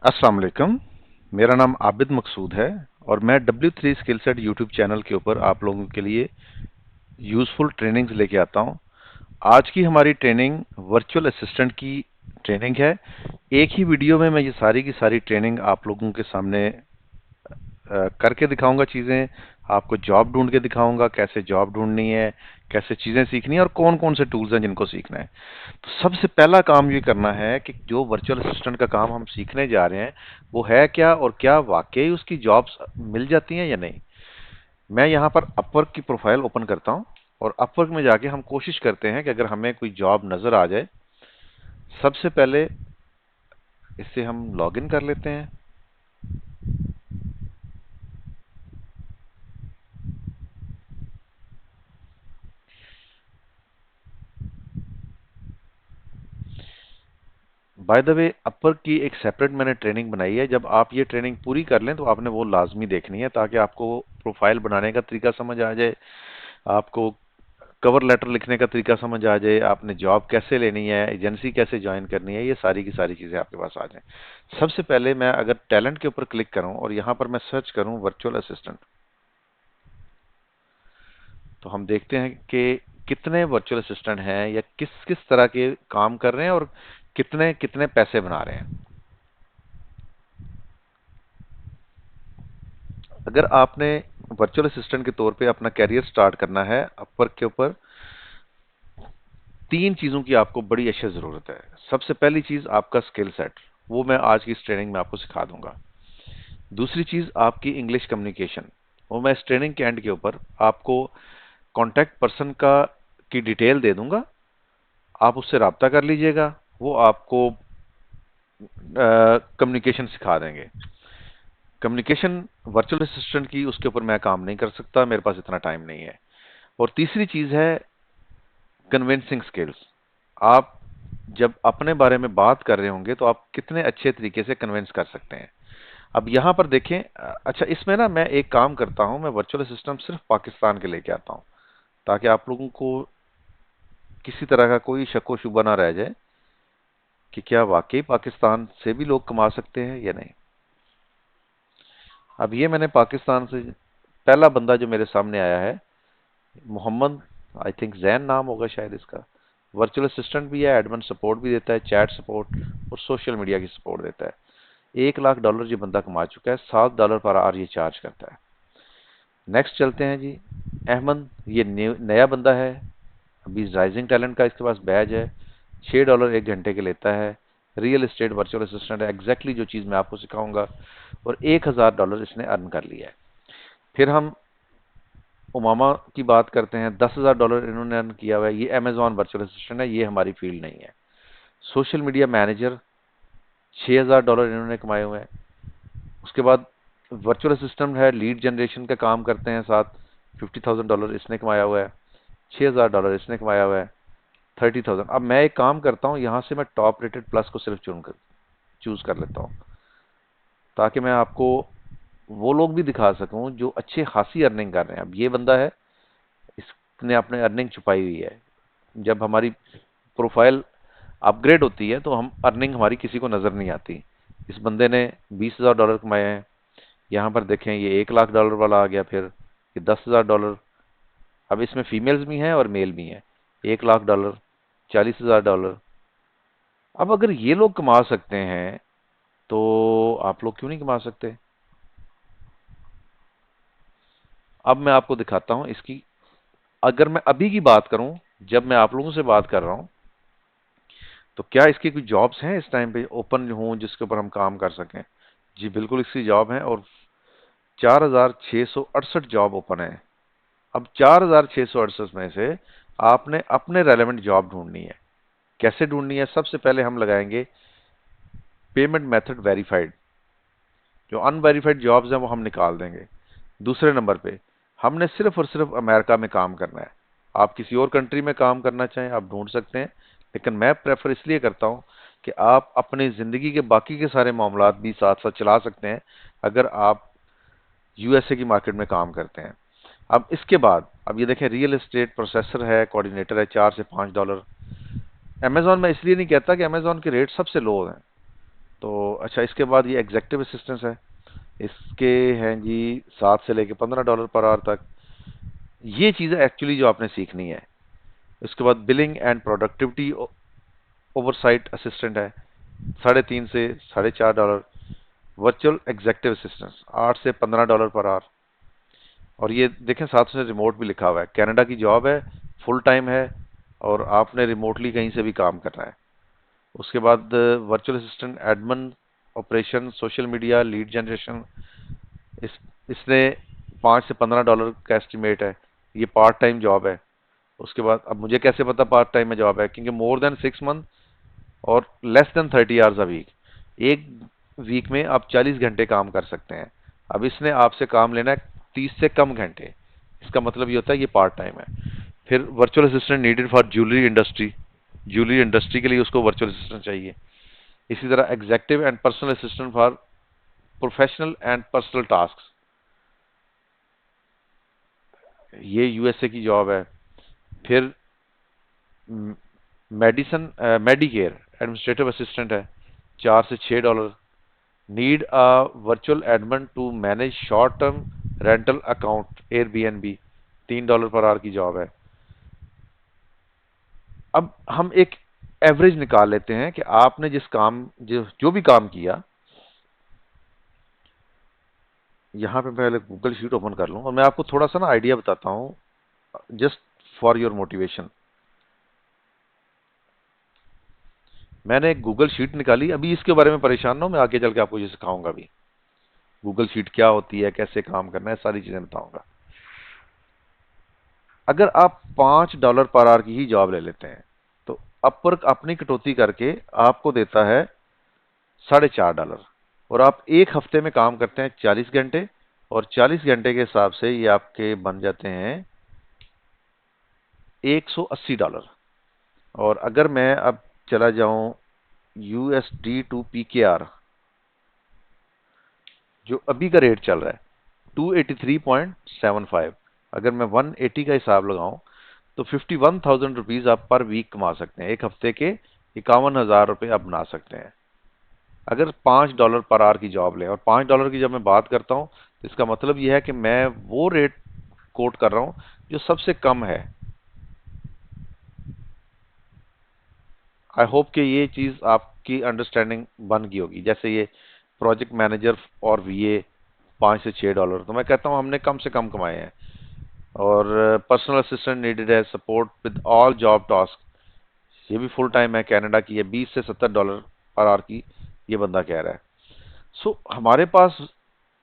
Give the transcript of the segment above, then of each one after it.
अस्सलाम वालेकुम। मेरा नाम आबिद मकसूद है और मैं W3 skill set YouTube channel के ऊपर आप लोगों के लिए यूज़फुल ट्रेनिंग्स लेके आता हूं। आज की हमारी ट्रेनिंग वर्चुअल असिस्टेंट की ट्रेनिंग है। एक ही वीडियो में मैं ये सारी की सारी ट्रेनिंग आप लोगों के सामने करके दिखाऊंगा। चीज़ें आपको जॉब ढूंढ के दिखाऊंगा, कैसे जॉब ढूंढनी है, कैसे चीज़ें सीखनी है और कौन कौन से टूल्स हैं जिनको सीखना है। तो सबसे पहला काम ये करना है कि जो वर्चुअल असिस्टेंट का काम हम सीखने जा रहे हैं वो है क्या और क्या वाकई उसकी जॉब्स मिल जाती हैं या नहीं। मैं यहाँ पर अपवर्क की प्रोफाइल ओपन करता हूँ और अपवर्क में जाके हम कोशिश करते हैं कि अगर हमें कोई जॉब नज़र आ जाए। सबसे पहले इससे हम लॉगिन कर लेते हैं। बाय द वे, अपवर्क की एक सेपरेट मैंने ट्रेनिंग बनाई है। जब आप ये ट्रेनिंग पूरी कर लें तो आपने वो लाजमी देखनी है ताकि आपको प्रोफाइल बनाने का तरीका समझ आ जाए, आपको कवर लेटर लिखने का तरीका समझ आ जाए, आपने जॉब कैसे लेनी है, एजेंसी कैसे ज्वाइन करनी है, ये सारी की सारी चीज़ें आपके पास आ जाएं। सबसे पहले मैं अगर टैलेंट के ऊपर क्लिक करूं और यहां पर मैं सर्च करूं वर्चुअल असिस्टेंट, तो हम देखते हैं कि कितने वर्चुअल असिस्टेंट हैं या किस किस तरह के काम कर रहे हैं और कितने कितने पैसे बना रहे हैं। अगर आपने वर्चुअल असिस्टेंट के तौर पे अपना कैरियर स्टार्ट करना है अपवर्क के ऊपर, तीन चीजों की आपको बड़ी अच्छी जरूरत है। सबसे पहली चीज आपका स्किल सेट, वो मैं आज की इस ट्रेनिंग में आपको सिखा दूंगा। दूसरी चीज आपकी इंग्लिश कम्युनिकेशन, वो मैं इस ट्रेनिंग के एंड के ऊपर आपको कॉन्टैक्ट पर्सन का की डिटेल दे दूंगा। आप उससे राब्ता कर लीजिएगा, वो आपको कम्युनिकेशन सिखा देंगे। कम्युनिकेशन वर्चुअल असिस्टेंट की, उसके ऊपर मैं काम नहीं कर सकता, मेरे पास इतना टाइम नहीं है। और तीसरी चीज है कन्विंसिंग स्किल्स। आप जब अपने बारे में बात कर रहे होंगे तो आप कितने अच्छे तरीके से कन्विंस कर सकते हैं। अब यहां पर देखें, अच्छा इसमें ना मैं एक काम करता हूं, मैं वर्चुअल असिस्टेंट सिर्फ पाकिस्तान के लेके आता हूं ताकि आप लोगों को किसी तरह का कोई शक व शुबा ना रह जाए कि क्या वाकई पाकिस्तान से भी लोग कमा सकते हैं या नहीं। अब ये मैंने पाकिस्तान से पहला बंदा जो मेरे सामने आया है, मोहम्मद, आई थिंक जैन नाम होगा शायद इसका। वर्चुअल असिस्टेंट भी है, एडमिन सपोर्ट भी देता है, चैट सपोर्ट और सोशल मीडिया की सपोर्ट देता है। $1 लाख ये बंदा कमा चुका है, $7 पर आवर ये चार्ज करता है। नेक्स्ट चलते हैं जी। अहमद, ये नया बंदा है, अभी राइजिंग टैलेंट का इसके पास बैज है। $6 एक घंटे के लेता है। रियल एस्टेट वर्चुअल असिस्टेंट है, एग्जैक्टली जो चीज़ मैं आपको सिखाऊंगा। और $1000 इसने अर्न कर लिया है। फिर हम उमामा की बात करते हैं, $10,000 इन्होंने अर्न किया हुआ है। ये अमेजॉन वर्चुअल असिस्टेंट है, ये हमारी फील्ड नहीं है। सोशल मीडिया मैनेजर, $6000 इन्होंने कमाए हुए हैं। उसके बाद वर्चुअल असिस्टेंट है, लीड जनरेशन का काम करते हैं साथ, $50,000 इसने कमाया हुआ है। $6000 इसने कमाया हुआ है। 30,000। अब मैं एक काम करता हूँ, यहाँ से मैं टॉप रेटेड प्लस को सिर्फ चूज कर लेता हूँ ताकि मैं आपको वो लोग भी दिखा सकूं जो अच्छे खासी अर्निंग कर रहे हैं। अब ये बंदा है, इसने अपने अर्निंग छुपाई हुई है। जब हमारी प्रोफाइल अपग्रेड होती है तो हम अर्निंग हमारी किसी को नजर नहीं आती। इस बंदे ने $20,000 कमाए हैं। यहाँ पर देखें, ये $1 लाख वाला आ गया, फिर ये $10,000। अब इसमें फीमेल्स भी हैं और मेल भी हैं। $1 लाख, $40,000। अब अगर ये लोग कमा सकते हैं तो आप लोग क्यों नहीं कमा सकते। अब मैं आपको दिखाता हूं इसकी। अगर मैं अभी की बात करूं, जब मैं आप लोगों से बात कर रहा हूं, तो क्या इसकी कोई जॉब्स हैं इस टाइम पे ओपन हों जिसके ऊपर हम काम कर सकें। जी बिल्कुल, इसकी जॉब है और 4,668 जॉब ओपन है। अब 4,668 में से आपने अपने रेलेवेंट जॉब ढूंढनी है। कैसे ढूंढनी है? सबसे पहले हम लगाएंगे पेमेंट मेथड वेरीफाइड। जो अनवेरीफाइड जॉब्स हैं वो हम निकाल देंगे। दूसरे नंबर पे हमने सिर्फ और सिर्फ अमेरिका में काम करना है। आप किसी और कंट्री में काम करना चाहें आप ढूंढ सकते हैं, लेकिन मैं प्रेफर इसलिए करता हूं कि आप अपनी ज़िंदगी के बाकी के सारे मामलात भी साथ साथ चला सकते हैं अगर आप यूएसए की मार्केट में काम करते हैं। अब इसके बाद, अब ये देखें, रियल एस्टेट प्रोसेसर है, कोऑर्डिनेटर है, $4 से $5। अमेजॉन में इसलिए नहीं कहता कि अमेजॉन के रेट सबसे लो हैं। तो अच्छा, इसके बाद ये एग्जेक्टिव असिस्टेंस है। इसके हैं जी 7 से लेके $15 पर आवर तक। ये चीज़ें एक्चुअली जो आपने सीखनी है। उसके बाद billing and productivity oversight assistant है, 3.5 से $4.5। वर्चुअल एग्जेक्टिव असिस्टेंस, $8 से $15 पर आवर। और ये देखें साथ में रिमोट भी लिखा हुआ है, कनाडा की जॉब है, फुल टाइम है, और आपने रिमोटली कहीं से भी काम करना है। उसके बाद virtual assistant admin, operation, social media, lead generation. इस इसने $5 से $15 का एस्टिमेट है। ये पार्ट टाइम जॉब है। उसके बाद अब मुझे कैसे पता पार्ट टाइम में जॉब है, क्योंकि मोर देन 6 मंथ और less than 30 hours a week, एक वीक में आप 40 घंटे काम कर सकते हैं। अब इसने आपसे काम लेना है 30 से कम घंटे। इसका मतलब ये होता है ये पार्ट टाइम है। फिर virtual assistant needed for jewellery industry, jewellery industry के लिए उसको वर्चुअल असिस्टेंट चाहिए। इसी तरह executive and personal assistant for professional and personal task, ये यूएसए की जॉब है। फिर मेडिसन मेडिकेयर एडमिनिस्ट्रेटिव असिस्टेंट है, $4 से $6। Need a virtual admin to manage short term rental account Airbnb, $3 per our की जॉब है। अब हम एक एवरेज निकाल लेते हैं कि आपने जिस काम जो भी काम किया। यहाँ पे पहले गूगल शीट ओपन कर लूँ और मैं आपको थोड़ा सा ना आइडिया बताता हूँ, जस्ट फॉर योर मोटिवेशन। मैंने एक गूगल शीट निकाली, अभी इसके बारे में परेशान ना हो, मैं आगे चल के आपको ये सिखाऊंगा भी। गूगल शीट क्या होती है, कैसे काम करना है, सारी चीजें बताऊंगा। अगर आप $5 पर आवर की ही जॉब ले लेते हैं तो अपवर्क अपनी कटौती करके आपको देता है $4.5। और आप एक हफ्ते में काम करते हैं 40 घंटे, और 40 घंटे के हिसाब से ये आपके बन जाते हैं $180। और अगर मैं अब चला जाऊं यूएसडी टू पीकेआर, जो अभी का रेट चल रहा है 283.75, अगर मैं 180 का हिसाब लगाऊं तो 51,000 रुपीज आप पर वीक कमा सकते हैं। एक हफ्ते के 51,000 रुपये आप बना सकते हैं अगर $5 पर आवर की जॉब लें। और $5 की जब मैं बात करता हूं तो इसका मतलब यह है कि मैं वो रेट कोट कर रहा हूं जो सबसे कम है। आई होप कि ये चीज आपकी अंडरस्टैंडिंग बन गई होगी। जैसे ये प्रोजेक्ट मैनेजर और वीए $5 से $6, तो मैं कहता हूँ हमने कम से कम कमाए हैं। और पर्सनल असिस्टेंट नीडेड है, support with all job task, ये भी फुल टाइम है, कनाडा की है, $20 से $70 पर आवर की ये बंदा कह रहा है। सो हमारे पास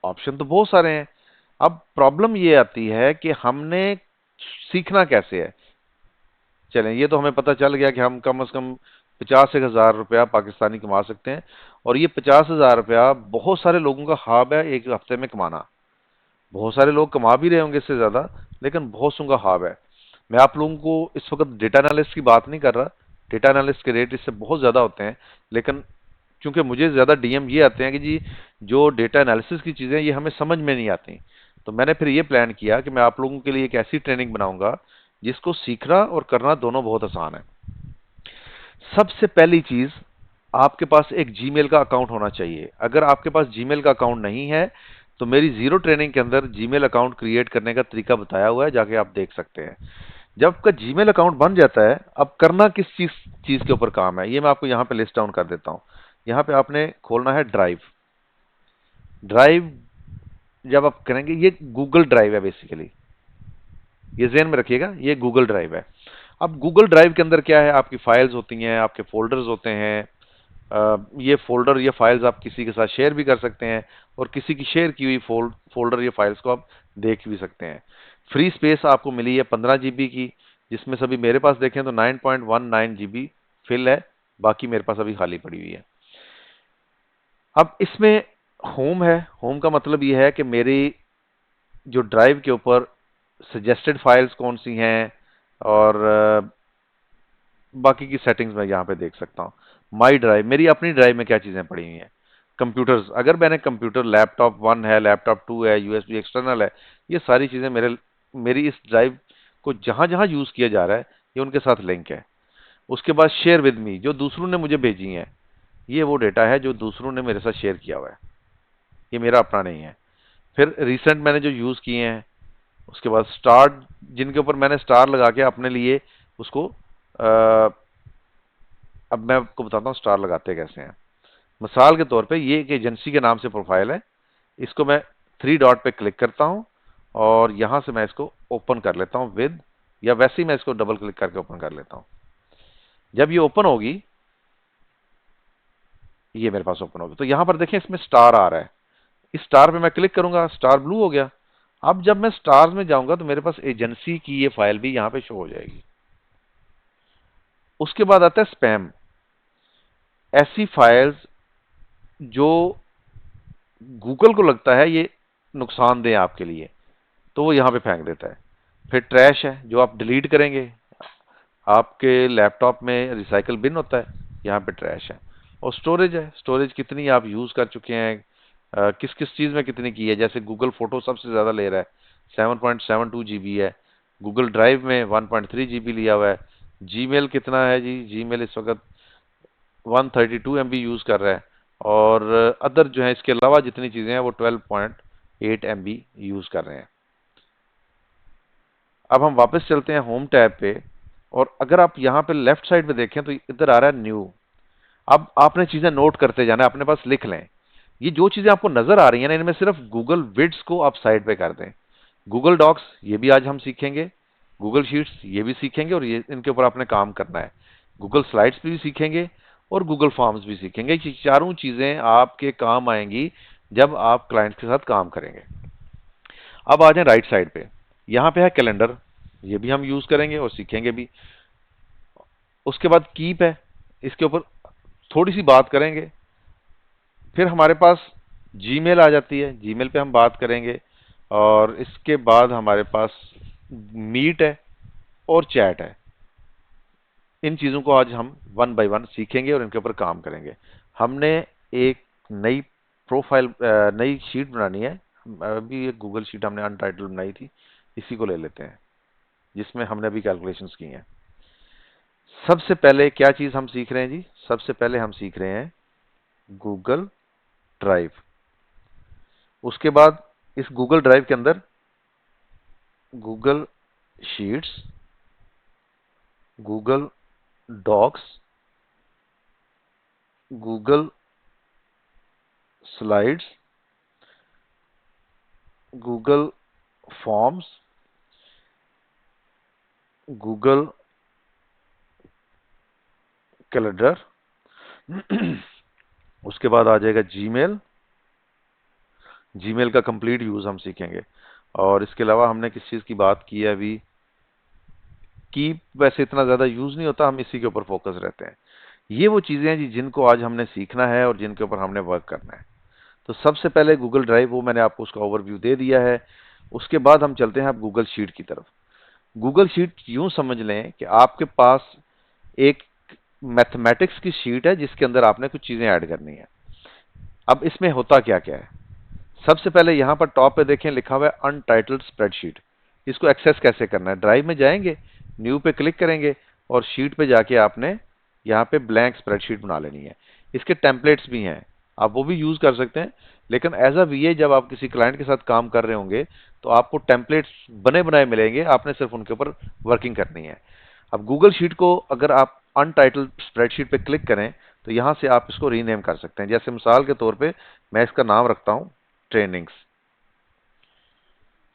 ऑप्शन तो बहुत सारे हैं। अब प्रॉब्लम ये आती है कि हमने सीखना कैसे है। चलें, ये तो हमें पता चल गया कि हम कम से कम 50,000 रुपया पाकिस्तानी कमा सकते हैं। और ये 50,000 रुपया बहुत सारे लोगों का ख्वाब है एक हफ्ते में कमाना। बहुत सारे लोग कमा भी रहे होंगे इससे ज्यादा, लेकिन बहुत सौ का ख्वाब है। मैं आप लोगों को इस वक्त डेटा एनालिस्ट की बात नहीं कर रहा। डेटा एनालिस्ट के रेट इससे बहुत ज्यादा होते हैं, लेकिन क्योंकि मुझे ज्यादा डीएम ये आते हैं कि जी जो डेटा एनालिसिस की चीजें ये हमें समझ में नहीं आती, तो मैंने फिर ये प्लान किया कि मैं आप लोगों के लिए एक ऐसी ट्रेनिंग बनाऊंगा जिसको सीखना और करना दोनों बहुत आसान है। सबसे पहली चीज, आपके पास एक जीमेल का अकाउंट होना चाहिए। अगर आपके पास जीमेल का अकाउंट नहीं है तो मेरी जीरो ट्रेनिंग के अंदर जीमेल अकाउंट क्रिएट करने का तरीका बताया हुआ है, जाके आप देख सकते हैं। जब आपका जीमेल अकाउंट बन जाता है, अब करना किस चीज चीज के ऊपर काम है ये मैं आपको यहाँ पे लिस्ट डाउन कर देता हूँ। यहाँ पे आपने खोलना है ड्राइव। ड्राइव जब आप करेंगे, ये गूगल ड्राइव है बेसिकली, ये ज़हन में रखिएगा, ये गूगल ड्राइव है। अब गूगल ड्राइव के अंदर क्या है, आपकी फाइल्स होती हैं, आपके फोल्डर्स होते हैं। ये फोल्डर, ये फाइल्स आप किसी के साथ शेयर भी कर सकते हैं, और किसी की शेयर की हुई फोल्डर या फाइल्स को आप देख भी सकते हैं। फ्री स्पेस आपको मिली है 15 GB की, जिसमें से अभी मेरे पास देखें तो 9.19 GB फिल है, बाकी मेरे पास अभी खाली पड़ी हुई है। अब इसमें होम है। होम का मतलब ये है कि मेरी जो ड्राइव के ऊपर सजेस्टेड फाइल्स कौन सी हैं, और बाकी की सेटिंग्स मैं यहाँ पे देख सकता हूँ। माई ड्राइव, मेरी अपनी ड्राइव में क्या चीज़ें पड़ी हुई हैं। कंप्यूटर्स, अगर मैंने कंप्यूटर लैपटॉप 1 है, लैपटॉप 2 है, यूएसबी एक्सटर्नल है, ये सारी चीज़ें मेरी इस ड्राइव को जहाँ जहाँ यूज़ किया जा रहा है ये उनके साथ लिंक है। उसके बाद शेयर विद मी, जो दूसरों ने मुझे भेजी हैं, ये वो डेटा है जो दूसरों ने मेरे साथ शेयर किया हुआ है, ये मेरा अपना नहीं है। फिर रिसेंट मैंने जो यूज़ किए हैं, उसके बाद स्टार, जिनके ऊपर मैंने स्टार लगा के अपने लिए उसको अब मैं आपको बताता हूँ स्टार लगाते कैसे हैं। मिसाल के तौर पे ये एक एजेंसी के नाम से प्रोफाइल है, इसको मैं थ्री डॉट पे क्लिक करता हूँ और यहां से मैं इसको ओपन कर लेता हूँ विद, या वैसे ही मैं इसको डबल क्लिक करके ओपन कर लेता हूँ। जब ये ओपन होगी, ये मेरे पास ओपन होगी, तो यहां पर देखें इसमें स्टार आ रहा है, इस स्टार पे मैं क्लिक करूंगा, स्टार ब्लू हो गया। अब जब मैं स्टार्स में जाऊंगा तो मेरे पास एजेंसी की ये फाइल भी यहां पे शो हो जाएगी। उसके बाद आता है स्पैम, ऐसी फाइल्स जो गूगल को लगता है ये नुकसानदेह आपके लिए, तो वो यहां पे फेंक देता है। फिर ट्रैश है, जो आप डिलीट करेंगे, आपके लैपटॉप में रिसाइकल बिन होता है, यहाँ पे ट्रैश है। और स्टोरेज है, स्टोरेज कितनी आप यूज़ कर चुके हैं, किस किस चीज़ में कितनी की है। जैसे गूगल फोटो सबसे ज़्यादा ले रहा है, 7.72 जीबी है। गूगल ड्राइव में 1.3 जीबी लिया हुआ है। जीमेल कितना है जी, जीमेल इस वक्त 132 एमबी यूज़ कर रहा है। और अदर जो है इसके अलावा जितनी चीज़ें हैं वो 12.8 एमबी यूज़ कर रहे हैं। अब हम वापस चलते हैं होम टैब पे, और अगर आप यहाँ पे लेफ्ट साइड पे देखें तो इधर आ रहा है न्यू। अब आपने चीजें नोट करते जाना है, अपने पास लिख लें। ये जो चीजें आपको नजर आ रही हैं ना, इनमें सिर्फ गूगल विड्स को आप साइड पे कर दें। गूगल डॉक्स ये भी आज हम सीखेंगे, गूगल शीट्स ये भी सीखेंगे, और ये इनके ऊपर आपने काम करना है। गूगल स्लाइड्स भी सीखेंगे और गूगल फॉर्म्स भी सीखेंगे। ये चारों चीजें आपके काम आएंगी जब आप क्लाइंट के साथ काम करेंगे। अब आ जाए राइट साइड पे, यहाँ पे है कैलेंडर, ये भी हम यूज करेंगे और सीखेंगे भी। उसके बाद कीप है, इसके ऊपर थोड़ी सी बात करेंगे। फिर हमारे पास जीमेल आ जाती है, जीमेल पे हम बात करेंगे। और इसके बाद हमारे पास मीट है और चैट है। इन चीज़ों को आज हम वन बाय वन सीखेंगे और इनके ऊपर काम करेंगे। हमने एक नई प्रोफाइल, नई शीट बनानी है। अभी एक गूगल शीट हमने अनटाइटल्ड बनाई थी, इसी को ले लेते हैं, जिसमें हमने अभी कैलकुलेशंस की हैं। सबसे पहले क्या चीज़ हम सीख रहे हैं जी? सबसे पहले हम सीख रहे हैं गूगल ड्राइव। उसके बाद इस गूगल ड्राइव के अंदर Google sheets, Google docs, Google slides, Google forms, Google calendar, उसके बाद आ जाएगा जीमेल। जीमेल का कंप्लीट यूज हम सीखेंगे। और इसके अलावा हमने किस चीज की बात की है अभी, की वैसे इतना ज्यादा यूज नहीं होता, हम इसी के ऊपर फोकस रहते हैं। ये वो चीजें हैं जी जिनको आज हमने सीखना है और जिनके ऊपर हमने वर्क करना है। तो सबसे पहले गूगल ड्राइव, वो मैंने आपको उसका ओवरव्यू दे दिया है। उसके बाद हम चलते हैं अब गूगल शीट की तरफ। गूगल शीट यूं समझ लें कि आपके पास एक मैथमेटिक्स की शीट है जिसके अंदर आपने कुछ चीजें ऐड करनी है। अब इसमें होता क्या क्या है, सबसे पहले यहां पर टॉप पे देखें लिखा हुआ है अनटाइटल्ड स्प्रेडशीट। इसको एक्सेस कैसे करना है? ड्राइव में जाएंगे, न्यू पे क्लिक करेंगे और शीट पे जाके आपने यहाँ पे ब्लैंक स्प्रेडशीट बना लेनी है। इसके टेम्पलेट्स भी हैं, आप वो भी यूज कर सकते हैं, लेकिन एज अ वीए जब आप किसी क्लाइंट के साथ काम कर रहे होंगे तो आपको टेम्पलेट्स बने बनाए मिलेंगे, आपने सिर्फ उनके ऊपर वर्किंग करनी है। अब गूगल शीट को अगर आप अनटाइटल्ड स्प्रेडशीट पे क्लिक करें तो यहां से आप इसको रीनेम कर सकते हैं। जैसे मिसाल के तौर पे मैं इसका नाम रखता हूं ट्रेनिंग्स।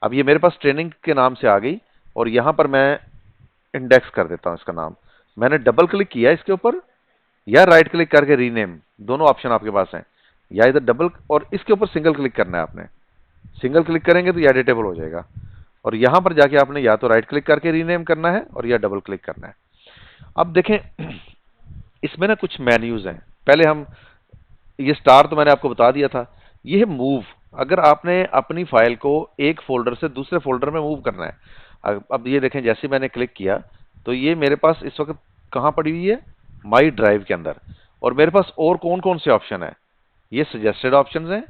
अब ये मेरे पास ट्रेनिंग के नाम से आ गई, और यहां पर मैं इंडेक्स कर देता हूं इसका नाम। मैंने डबल क्लिक किया इसके ऊपर, या राइट क्लिक करके रीनेम, दोनों ऑप्शन आपके पास हैं। या इधर डबल और इसके ऊपर सिंगल क्लिक करना है आपने। सिंगल क्लिक करेंगे तो ये एडिटेबल हो जाएगा, और यहां पर जाके आपने या तो राइट क्लिक करके रीनेम करना है और या डबल क्लिक करना है। अब देखें इसमें ना कुछ मेन्यूज हैं। पहले हम, ये स्टार तो मैंने आपको बता दिया था। ये है मूव, अगर आपने अपनी फाइल को एक फोल्डर से दूसरे फोल्डर में मूव करना है। अब ये देखें जैसे मैंने क्लिक किया तो ये मेरे पास इस वक्त कहाँ पड़ी हुई है? माई ड्राइव के अंदर। और मेरे पास और कौन कौन से ऑप्शन है? ये सजेस्टेड ऑप्शंस हैं,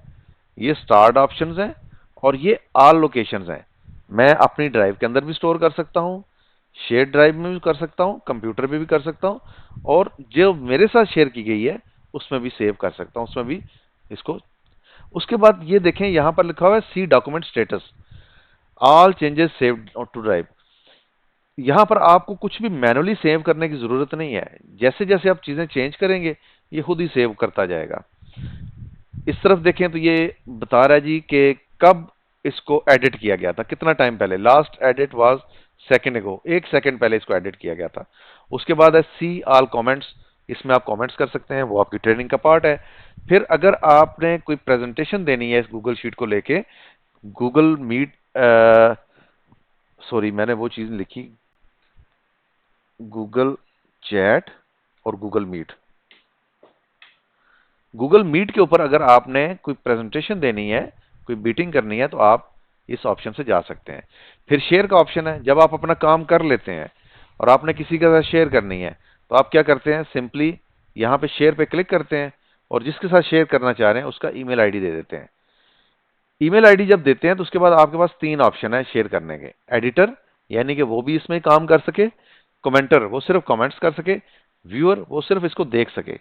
ये स्टार्ड ऑप्शंस हैं, और ये ऑल लोकेशंस हैं। मैं अपनी ड्राइव के अंदर भी स्टोर कर सकता हूँ, शेयर ड्राइव में भी कर सकता हूँ, कंप्यूटर पे भी कर सकता हूँ, और जो मेरे साथ शेयर की गई है उसमें भी सेव कर सकता हूं, उसमें भी इसको। उसके बाद ये देखें यहां पर लिखा हुआ है see document status, all changes saved to drive. यहां पर आपको कुछ भी मैनुअली सेव करने की जरूरत नहीं है, जैसे जैसे आप चीजें चेंज करेंगे ये खुद ही सेव करता जाएगा। इस तरफ देखें तो ये बता रहा है जी कि कब इसको एडिट किया गया था, कितना टाइम पहले, लास्ट एडिट वाज सेकेंड एगो, 1 सेकंड पहले इसको एडिट किया गया था। उसके बाद है सी ऑल कमेंट्स, इसमें आप कमेंट्स कर सकते हैं, वो आपकी ट्रेनिंग का पार्ट है। फिर अगर आपने कोई प्रेजेंटेशन देनी है इस गूगल शीट को लेके, गूगल मीट, सॉरी मैंने वो चीज लिखी, गूगल चैट और गूगल मीट। गूगल मीट के ऊपर अगर आपने कोई प्रेजेंटेशन देनी है, कोई मीटिंग करनी है, तो आप इस ऑप्शन से जा सकते हैं। फिर शेयर का ऑप्शन है, जब आप अपना काम कर लेते हैं और आपने किसी के साथ शेयर करनी है तो आप क्या करते हैं, सिंपली यहां पे शेयर पे क्लिक करते हैं और जिसके साथ शेयर करना चाह रहे हैं उसका ईमेल आईडी दे देते हैं। ईमेल आईडी जब देते हैं तो उसके बाद आपके पास 3 ऑप्शन है शेयर करने के, एडिटर यानी कि वो भी इसमें काम कर सके, कमेंटर वो सिर्फ कमेंट्स कर सके, व्यूअर वो सिर्फ इसको देख सके,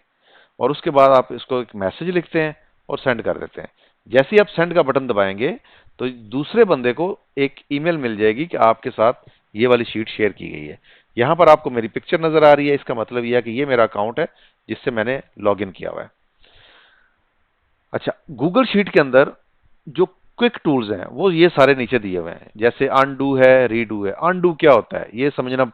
और उसके बाद आप इसको एक मैसेज लिखते हैं और सेंड कर देते हैं। जैसे ही आप सेंड का बटन दबाएंगे तो दूसरे बंदे को एक ईमेल मिल जाएगी कि आपके साथ ये वाली शीट शेयर की गई है। यहां पर आपको मेरी पिक्चर नजर आ रही है, इसका मतलब यह है कि ये मेरा अकाउंट है जिससे मैंने लॉग इन किया हुआ है। अच्छा, गूगल शीट के अंदर जो क्विक टूल्स हैं वो ये सारे नीचे दिए हुए हैं, जैसे अनडू है, रीडू है। अनडू क्या होता है ये समझना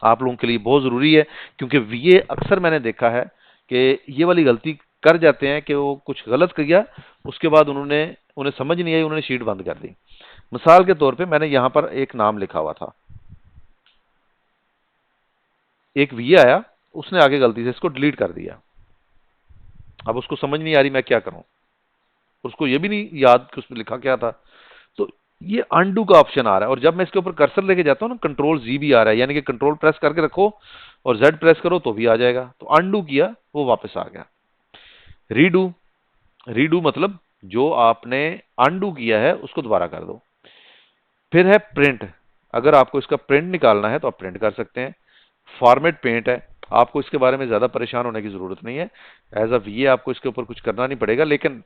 आप लोगों के लिए बहुत जरूरी है, क्योंकि ये अक्सर मैंने देखा है कि ये वाली गलती कर जाते हैं कि वो कुछ गलत किया, उसके बाद उन्हें समझ नहीं आई, उन्होंने शीट बंद कर दी। मिसाल के तौर पे मैंने यहां पर एक नाम लिखा हुआ था, एक वी आया, उसने आगे गलती से इसको डिलीट कर दिया। अब उसको समझ नहीं आ रही मैं क्या करूं, उसको ये भी नहीं याद कि उसमें लिखा क्या था। तो ये अनडू का ऑप्शन आ रहा है, और जब मैं इसके ऊपर कर्सर लेके जाता हूं ना, कंट्रोल जी भी आ रहा है, यानी कि कंट्रोल प्रेस करके रखो और जेड प्रेस करो तो भी आ जाएगा। तो अनडू किया वो वापस आ गया। रीडू, रीडू मतलब जो आपने अनडू किया है उसको दोबारा कर दो। फिर है प्रिंट, अगर आपको इसका प्रिंट निकालना है तो आप प्रिंट कर सकते हैं। फॉर्मेट पेंट है, आपको इसके बारे में ज्यादा परेशान होने की जरूरत नहीं है, एज अ वीए आपको इसके ऊपर कुछ करना नहीं पड़ेगा। लेकिन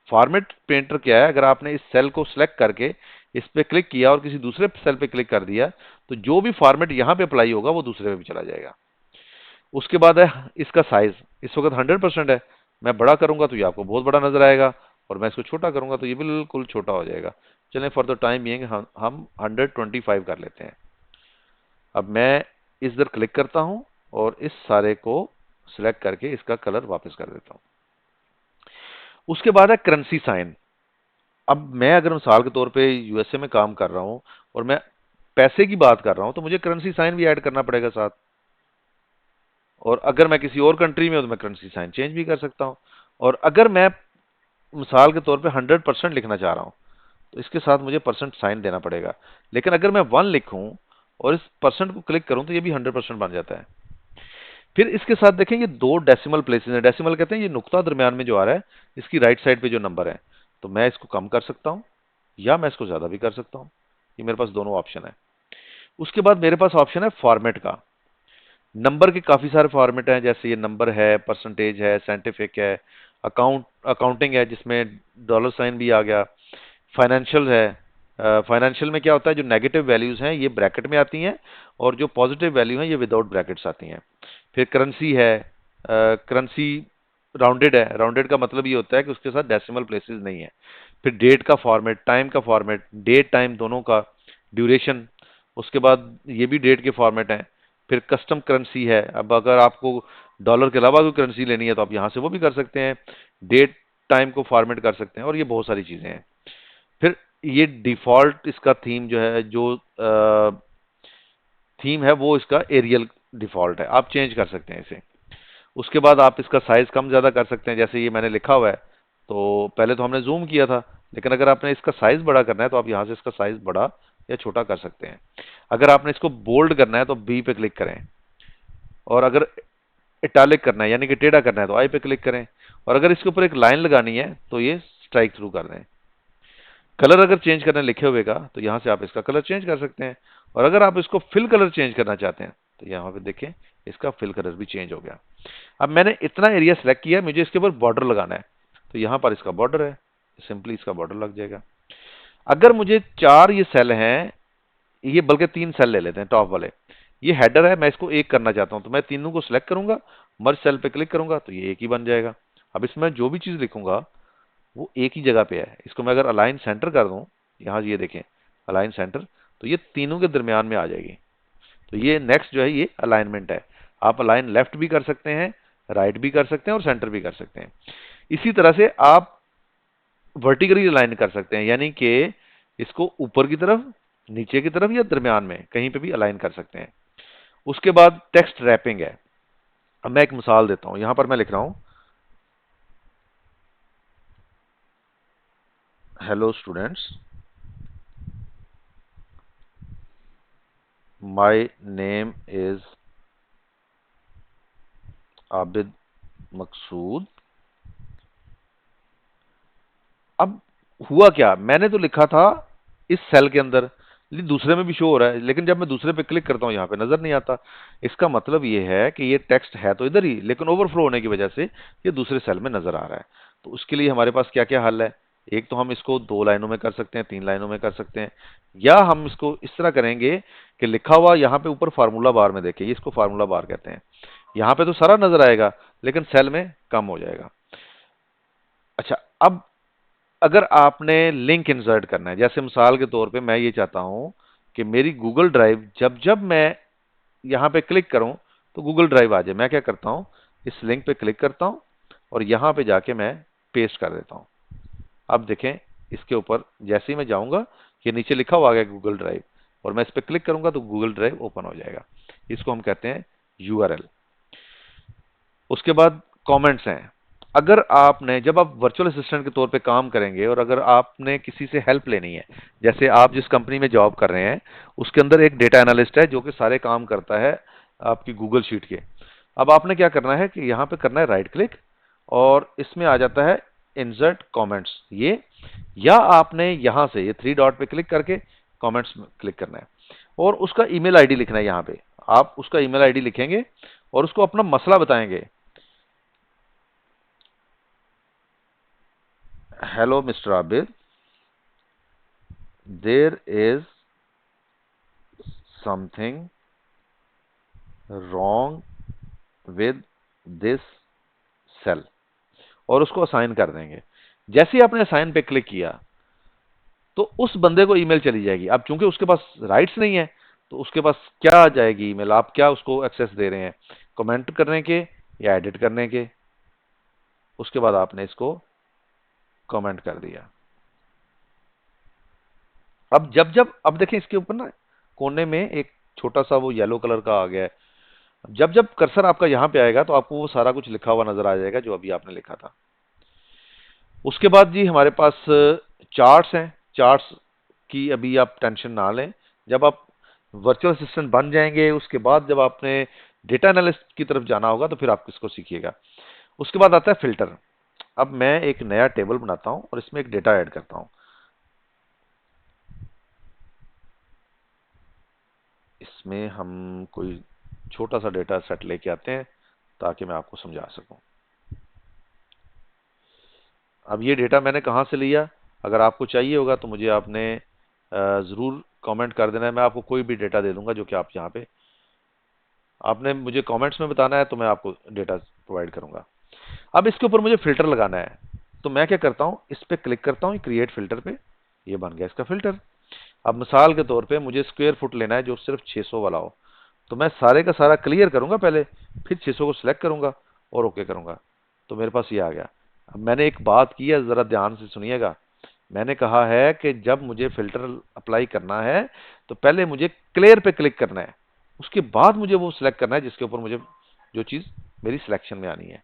फॉर्मेट पेंटर क्या है, अगर आपने इस सेल को सिलेक्ट करके इस पे क्लिक किया और किसी दूसरे सेल पे क्लिक कर दिया तो जो भी फॉर्मेट यहां पे अप्लाई होगा वो दूसरे पे भी चला जाएगा। उसके बाद है इसका साइज, इस वक्त 100% है, मैं बड़ा करूंगा तो ये आपको बहुत बड़ा नजर आएगा, और मैं इसको छोटा करूंगा तो ये बिल्कुल छोटा हो जाएगा। चलें फॉर द टाइम बीइंग हम 125 कर लेते हैं। अब मैं इधर क्लिक करता हूं और इस सारे को सिलेक्ट करके इसका कलर वापस कर देता हूं। उसके बाद है करेंसी साइन। अब मैं अगर मिसाल के तौर पे यूएसए में काम कर रहा हूं और मैं पैसे की बात कर रहा हूं तो मुझे करेंसी साइन भी ऐड करना पड़ेगा साथ, और अगर मैं किसी और कंट्री में हूं तो मैं करेंसी साइन चेंज भी कर सकता हूं। और अगर मैं मिसाल के तौर पे 100% लिखना चाह रहा हूं तो इसके साथ मुझे परसेंट साइन देना पड़ेगा। लेकिन अगर मैं 1 लिखूं और इस परसेंट को क्लिक करूं तो ये भी 100% बन जाता है। फिर इसके साथ देखें ये 2 डेसिमल प्लेसेस हैं, डेसिमल कहते हैं ये नुक्ता दरमियान में जो आ रहा है, इसकी राइट साइड पे जो नंबर है, तो मैं इसको कम कर सकता हूं या मैं इसको ज्यादा भी कर सकता हूं। ये मेरे पास दोनों ऑप्शन है। उसके बाद मेरे पास ऑप्शन है फॉर्मेट का। नंबर के काफी सारे फॉर्मेट हैं, जैसे ये नंबर है, परसेंटेज है, साइंटिफिक है, अकाउंटिंग है जिसमें डॉलर साइन भी आ गया, फाइनेंशियल है। फाइनेंशियल में क्या होता है, जो नेगेटिव वैल्यूज हैं ये ब्रैकेट में आती हैं और जो पॉजिटिव वैल्यू हैं ये विदाउट ब्रैकेट्स आती हैं। फिर करेंसी है, करेंसी राउंडेड है, राउंडेड का मतलब ये होता है कि उसके साथ डेसिमल प्लेसेस नहीं है। फिर डेट का फॉर्मेट, टाइम का फॉर्मेट, डेट टाइम दोनों का, ड्यूरेशन, उसके बाद ये भी डेट के फॉर्मेट हैं। फिर कस्टम करेंसी है, अब अगर आपको डॉलर के अलावा कोई करेंसी लेनी है तो आप यहां से वो भी कर सकते हैं, डेट टाइम को फॉर्मेट कर सकते हैं, और ये बहुत सारी चीजें हैं। फिर ये डिफॉल्ट इसका थीम जो है, जो थीम है वो इसका एरियल डिफॉल्ट है, आप चेंज कर सकते हैं इसे। उसके बाद आप इसका साइज कम ज्यादा कर सकते हैं, जैसे ये मैंने लिखा हुआ है तो पहले तो हमने जूम किया था, लेकिन अगर आपने इसका साइज बड़ा करना है तो आप यहां से इसका साइज बड़ा या छोटा कर सकते हैं। अगर आपने इसको बोल्ड करना है तो बी पे क्लिक करें, और अगर इटैलिक करना है यानी कि टेढ़ा करना है तो आई पे क्लिक करें, और अगर इसके ऊपर एक लाइन लगानी है तो ये स्ट्राइक थ्रू कर दें। कलर अगर चेंज करना लिखे हुए का तो यहां से आप इसका कलर चेंज कर सकते हैं, और अगर आप इसको फिल कलर चेंज करना चाहते हैं तो यहाँ पे देखें इसका फिल कलर भी चेंज हो गया। अब मैंने इतना एरिया सेलेक्ट किया, मुझे इसके ऊपर बॉर्डर लगाना है, तो यहाँ पर इसका बॉर्डर है, सिंपली इसका बॉर्डर लग जाएगा। अगर मुझे 4 ये सेल हैं, ये बल्कि 3 सेल ले लेते हैं टॉप वाले, ये हेडर है, मैं इसको एक करना चाहता हूं, तो मैं तीनों को सिलेक्ट करूंगा, मर्ज सेल पे क्लिक करूंगा तो ये एक ही बन जाएगा। अब इसमें जो भी चीज लिखूंगा वो एक ही जगह पे है। इसको मैं अगर अलाइन सेंटर कर दूं, यहाँ ये देखें अलाइन सेंटर, तो ये तीनों के दरमियान में आ जाएगी। तो ये नेक्स्ट जो है ये अलाइनमेंट है। आप अलाइन लेफ्ट भी कर सकते हैं, राइट भी कर सकते हैं और सेंटर भी कर सकते हैं। इसी तरह से आप वर्टिकली अलाइन कर सकते हैं, यानी कि इसको ऊपर की तरफ, नीचे की तरफ या दरमियान में कहीं पे भी अलाइन कर सकते हैं। उसके बाद टेक्स्ट रैपिंग है। अब मैं एक मिसाल देता हूं, यहां पर मैं लिख रहा हूं hello students, my name is Abid Maqsood. अब हुआ क्या, मैंने तो लिखा था इस सेल के अंदर, दूसरे में भी शो हो रहा है, लेकिन जब मैं दूसरे पे क्लिक करता हूं यहां पे नजर नहीं आता। इसका मतलब ये है कि ये टेक्स्ट है तो इधर ही, लेकिन ओवरफ्लो होने की वजह से ये दूसरे सेल में नजर आ रहा है। तो उसके लिए हमारे पास क्या क्या हल है। एक तो हम इसको 2 लाइनों में कर सकते हैं, 3 लाइनों में कर सकते हैं, या हम इसको इस तरह करेंगे कि लिखा हुआ यहाँ पे ऊपर फार्मूला बार में देखिए, इसको फार्मूला बार कहते हैं, यहाँ पे तो सारा नजर आएगा लेकिन सेल में कम हो जाएगा। अच्छा, अब अगर आपने लिंक इंसर्ट करना है, जैसे मिसाल के तौर पे मैं ये चाहता हूं कि मेरी गूगल ड्राइव जब जब मैं यहां पे क्लिक करूं तो गूगल ड्राइव आ जाए, मैं क्या करता हूं इस लिंक पे क्लिक करता हूं और यहां पे जाके मैं पेस्ट कर देता हूं। अब देखें इसके ऊपर जैसे ही मैं जाऊंगा ये नीचे लिखा हुआ आ गया गूगल ड्राइव, और मैं इस पे क्लिक करूंगा तो गूगल ड्राइव ओपन हो जाएगा। इसको हम कहते हैं यूआरएल। उसके बाद कमेंट्स हैं। अगर आपने, जब आप वर्चुअल असिस्टेंट के तौर पे काम करेंगे और अगर आपने किसी से हेल्प लेनी है, जैसे आप जिस कंपनी में जॉब कर रहे हैं उसके अंदर एक डेटा एनालिस्ट है जो कि सारे काम करता है आपकी गूगल शीट के। अब आपने क्या करना है कि यहाँ पे करना है राइट क्लिक, और इसमें आ जाता है इंसर्ट कमेंट्स ये, या आपने यहाँ से ये 3 डॉट पे क्लिक करके कमेंट्स में क्लिक करना है और उसका ईमेल आईडी लिखना है। यहाँ पे आप उसका ईमेल आईडी लिखेंगे और उसको अपना मसला बताएंगे। Hello, Mr. Abid. There is something wrong with this cell, और उसको असाइन कर देंगे। जैसे ही आपने असाइन पे क्लिक किया तो उस बंदे को ईमेल चली जाएगी। अब चूंकि उसके पास राइट्स नहीं है तो उसके पास क्या आ जाएगी ईमेल, आप क्या उसको एक्सेस दे रहे हैं, कमेंट करने के या एडिट करने के। उसके बाद आपने इसको कमेंट कर दिया। अब अब देखें इसके ऊपर ना कोने में एक छोटा सा वो येलो कलर का आ गया है। जब जब कर्सर आपका यहां पे आएगा तो आपको वो सारा कुछ लिखा हुआ नजर आ जाएगा जो अभी आपने लिखा था। उसके बाद जी हमारे पास चार्ट्स हैं। चार्ट्स की अभी आप टेंशन ना लें, जब आप वर्चुअल असिस्टेंट बन जाएंगे उसके बाद जब आपने डेटा एनालिस्ट की तरफ जाना होगा तो फिर आप किसको सीखिएगा। उसके बाद आता है फिल्टर। अब मैं एक नया टेबल बनाता हूं और इसमें एक डेटा ऐड करता हूं। इसमें हम कोई छोटा सा डेटा सेट लेके आते हैं ताकि मैं आपको समझा सकूं। अब ये डेटा मैंने कहां से लिया, अगर आपको चाहिए होगा तो मुझे आपने जरूर कमेंट कर देना है, मैं आपको कोई भी डेटा दे दूंगा जो कि आप यहाँ पे, आपने मुझे कमेंट्स में बताना है तो मैं आपको डेटा प्रोवाइड करूंगा। अब इसके ऊपर मुझे फिल्टर लगाना है, तो मैं क्या करता हूं इस पे क्लिक करता हूं क्रिएट फिल्टर पे, ये बन गया इसका फिल्टर। अब मिसाल के तौर पे मुझे स्क्वायर फुट लेना है जो सिर्फ 600 वाला हो, तो मैं सारे का सारा क्लियर करूंगा पहले, फिर 600 को सिलेक्ट करूंगा और ओके करूंगा, तो मेरे पास ये आ गया। अब मैंने एक बात की है, जरा ध्यान से सुनिएगा। मैंने कहा है कि जब मुझे फिल्टर अप्लाई करना है तो पहले मुझे क्लियर पे क्लिक करना है, उसके बाद मुझे वो सिलेक्ट करना है जिसके ऊपर मुझे जो चीज मेरी सिलेक्शन में आनी है।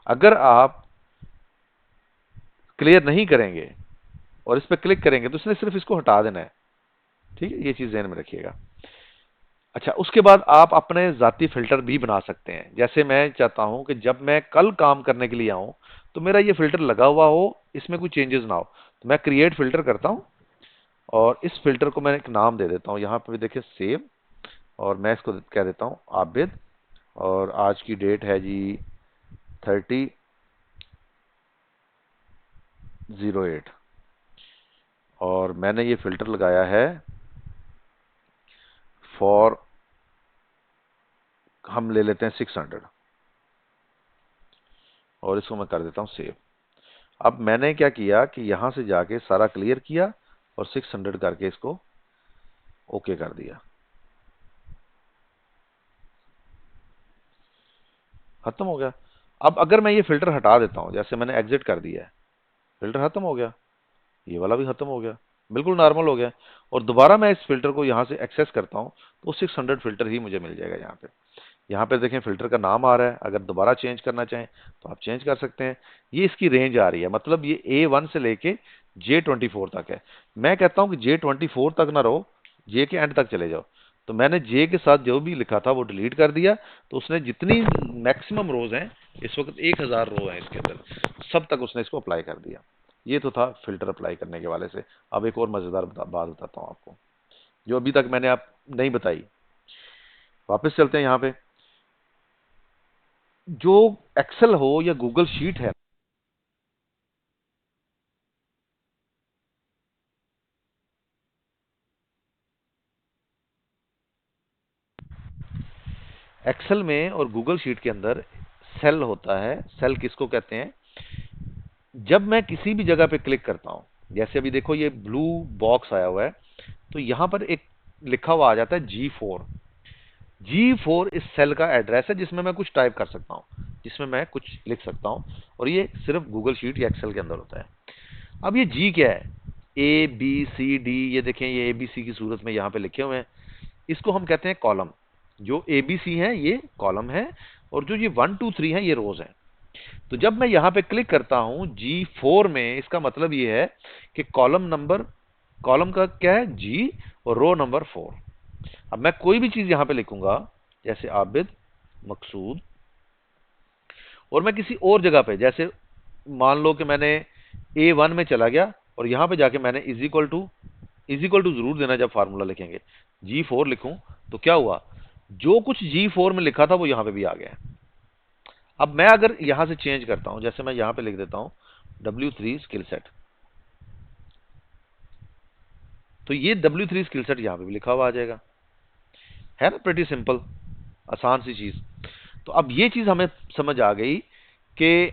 अगर आप क्लियर नहीं करेंगे और इस पर क्लिक करेंगे तो इसने सिर्फ इसको हटा देना है। ठीक है, ये चीज ध्यान में रखिएगा। अच्छा, उसके बाद आप अपने जाती फिल्टर भी बना सकते हैं। जैसे मैं चाहता हूं कि जब मैं कल काम करने के लिए आऊं तो मेरा ये फिल्टर लगा हुआ हो, इसमें कोई चेंजेस ना हो, तो मैं क्रिएट फिल्टर करता हूं और इस फिल्टर को मैं एक नाम दे देता हूं। यहां पे देखिए सेव, और मैं इसको कह देता हूँ आबिद, और आज की डेट है जी 30/08, और मैंने ये फिल्टर लगाया है फॉर, हम ले लेते हैं 600, और इसको मैं कर देता हूँ सेव। अब मैंने क्या किया कि यहां से जाके सारा क्लियर किया और 600 करके इसको ओके कर दिया। खत्म हो गया। अब अगर मैं ये फिल्टर हटा देता हूं, जैसे मैंने एग्जिट कर दिया है, फिल्टर खत्म हो गया, ये वाला भी खत्म हो गया, बिल्कुल नॉर्मल हो गया। और दोबारा मैं इस फिल्टर को यहां से एक्सेस करता हूं तो 600 फिल्टर ही मुझे मिल जाएगा यहाँ पे। यहाँ पे देखें फिल्टर का नाम आ रहा है, अगर दोबारा चेंज करना चाहें तो आप चेंज कर सकते हैं। ये इसकी रेंज आ रही है, मतलब ये A1 से लेके J24 तक है। मैं कहता हूं कि J24 तक ना रहो, J के एंड तक चले जाओ। तो मैंने J के साथ जो भी लिखा था वो डिलीट कर दिया, तो उसने जितनी मैक्सिमम रोज हैं, इस वक्त 1000 रो है इसके अंदर, सब तक उसने इसको अप्लाई कर दिया। ये तो था फिल्टर अप्लाई करने के वाले से। अब एक और मजेदार बात बताता हूं आपको, जो अभी तक मैंने आप नहीं बताई। वापस चलते हैं यहाँ पे। जो एक्सेल हो या गूगल शीट है, एक्सेल में और गूगल शीट के अंदर सेल होता है। सेल किसको कहते हैं? जब मैं किसी भी जगह पे क्लिक करता हूं, जैसे अभी देखो ये ब्लू बॉक्स आया हुआ है, तो यहां पर एक लिखा हुआ आ जाता है G4। G4 इस सेल का एड्रेस है जिसमें मैं कुछ टाइप कर सकता हूं, जिसमें मैं कुछ लिख सकता हूं, और ये सिर्फ गूगल शीट या एक्सेल के अंदर होता है। अब ये G क्या है? A B C D, ये देखें, ये ABC की सूरत में यहां पे लिखे हुए हैं। इसको हम कहते हैं कॉलम। जो ABC है ये कॉलम है, और जो ये 1 2 3 है ये रोज है। तो जब मैं यहां पे क्लिक करता हूं G4 में, इसका मतलब ये है कि कॉलम का क्या है? G, और रो नंबर 4। अब मैं कोई भी चीज यहां पे लिखूंगा, जैसे आबिद मकसूद, और मैं किसी और जगह पे, जैसे मान लो कि मैंने A1 में चला गया और यहां पे जाके मैंने इज इक्वल टू जरूर देना जब फार्मूला लिखेंगे, G4 लिखूं, तो क्या हुआ? जो कुछ G4 में लिखा था वो यहां पे भी आ गया। अब मैं अगर यहां से चेंज करता हूं, जैसे मैं यहां पे लिख देता हूं W3 स्किल सेट, तो ये W3 स्किल सेट यहां पे भी लिखा हुआ आ जाएगा। है ना प्रेटी सिंपल, आसान सी चीज। तो अब ये चीज हमें समझ आ गई कि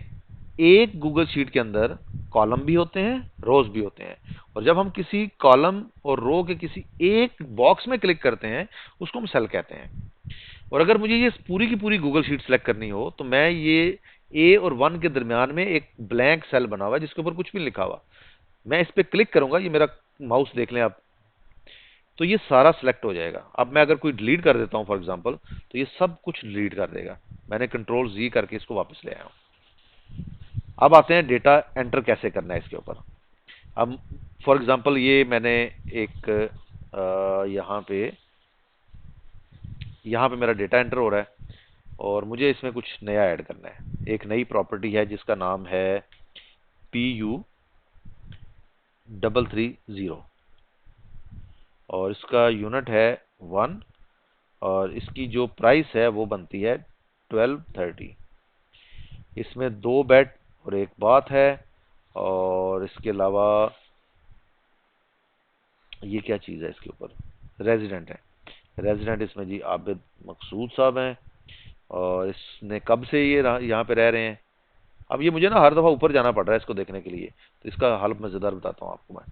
एक गूगल शीट के अंदर कॉलम भी होते हैं, रोज भी होते हैं, और जब हम किसी कॉलम और रो के किसी एक बॉक्स में क्लिक करते हैं उसको हम सेल कहते हैं। और अगर मुझे ये पूरी की पूरी गूगल शीट सेलेक्ट करनी हो, तो मैं ये A और 1 के दरमियान में एक ब्लैंक सेल बना हुआ है जिसके ऊपर कुछ भी लिखा हुआ, मैं इस पे क्लिक करूंगा, ये मेरा माउस देख लें आप, तो ये सारा सिलेक्ट हो जाएगा। अब मैं अगर कोई डिलीट कर देता हूं फॉर एग्जांपल, तो ये सब कुछ डिलीट कर देगा। मैंने कंट्रोल Z करके इसको वापस ले आया हूं। अब आते हैं डेटा एंटर कैसे करना है इसके ऊपर। अब फॉर एग्जांपल ये मैंने एक यहाँ पे मेरा डेटा एंटर हो रहा है, और मुझे इसमें कुछ नया ऐड करना है। एक नई प्रॉपर्टी है जिसका नाम है PU330, और इसका यूनिट है 1, और इसकी जो प्राइस है वो बनती है 1230। इसमें 2 बेड और एक बाथ है, और इसके अलावा ये क्या चीज़ है इसके ऊपर? रेजिडेंट है। रेजिडेंट इसमें जी आबिद मकसूद साहब हैं, और इसने कब से ये यहाँ पे रह रहे हैं। अब ये मुझे ना हर दफ़ा ऊपर जाना पड़ रहा है इसको देखने के लिए, तो इसका हल मज़ेदार बताता हूँ आपको मैं।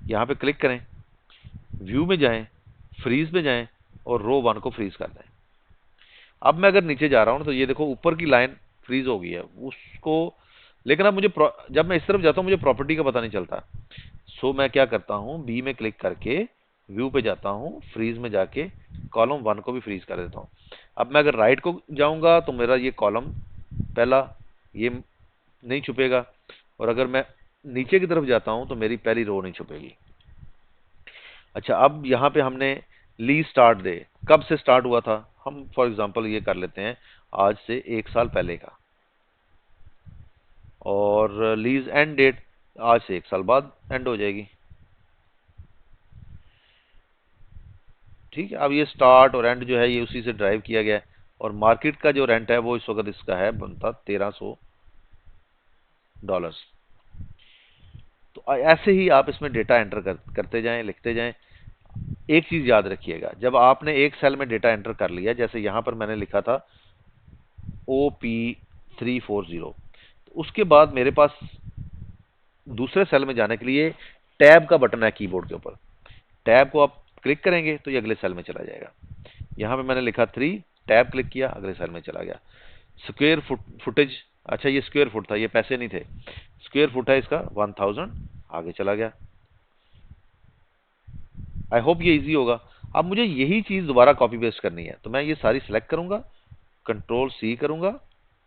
यहाँ पे क्लिक करें, व्यू में जाएं, फ्रीज में जाएं, और रो 1 को फ्रीज कर दें। अब मैं अगर नीचे जा रहा हूँ तो ये देखो ऊपर की लाइन फ्रीज हो गई है उसको, लेकिन अब मुझे जब मैं इस तरफ जाता हूँ मुझे प्रॉपर्टी का पता नहीं चलता। सो मैं क्या करता हूँ, बी में क्लिक करके व्यू पे जाता हूँ, फ्रीज में जाके कॉलम 1 को भी फ्रीज कर देता हूँ। अब मैं अगर राइट को जाऊंगा तो मेरा ये कॉलम पहला ये नहीं छुपेगा, और अगर मैं नीचे की तरफ जाता हूं तो मेरी पहली रो नहीं छुपेगी। अच्छा, अब यहां पे हमने ली स्टार्ट डे कब से स्टार्ट हुआ था, हम फॉर एग्जांपल ये कर लेते हैं आज से 1 साल पहले का, और लीज एंड डेट आज से 1 साल बाद एंड हो जाएगी। ठीक है। अब ये स्टार्ट और एंड जो है ये उसी से ड्राइव किया गया है, और मार्केट का जो रेंट है वो इस वक्त इसका है बनता $1300। तो ऐसे ही आप इसमें डेटा एंटर करते जाएं, लिखते जाएं। एक चीज याद रखिएगा, जब आपने एक सेल में डेटा एंटर कर लिया, जैसे यहां पर मैंने लिखा था OP340, तो उसके बाद मेरे पास दूसरे सेल में जाने के लिए टैब का बटन है कीबोर्ड के ऊपर। टैब को आप क्लिक करेंगे तो ये अगले सेल में चला जाएगा। यहां पे मैंने लिखा 3, टैब क्लिक किया, अगले सेल में चला गया। स्क्वेयर फुटेज, अच्छा ये स्क्वेयर फुट था, ये पैसे नहीं थे। स्क्वेयर फुट है इसका 1000, आगे चला गया। आई होप ये इजी होगा। अब मुझे यही चीज दोबारा कॉपी पेस्ट करनी है, तो मैं ये सारी सिलेक्ट करूंगा, कंट्रोल सी करूंगा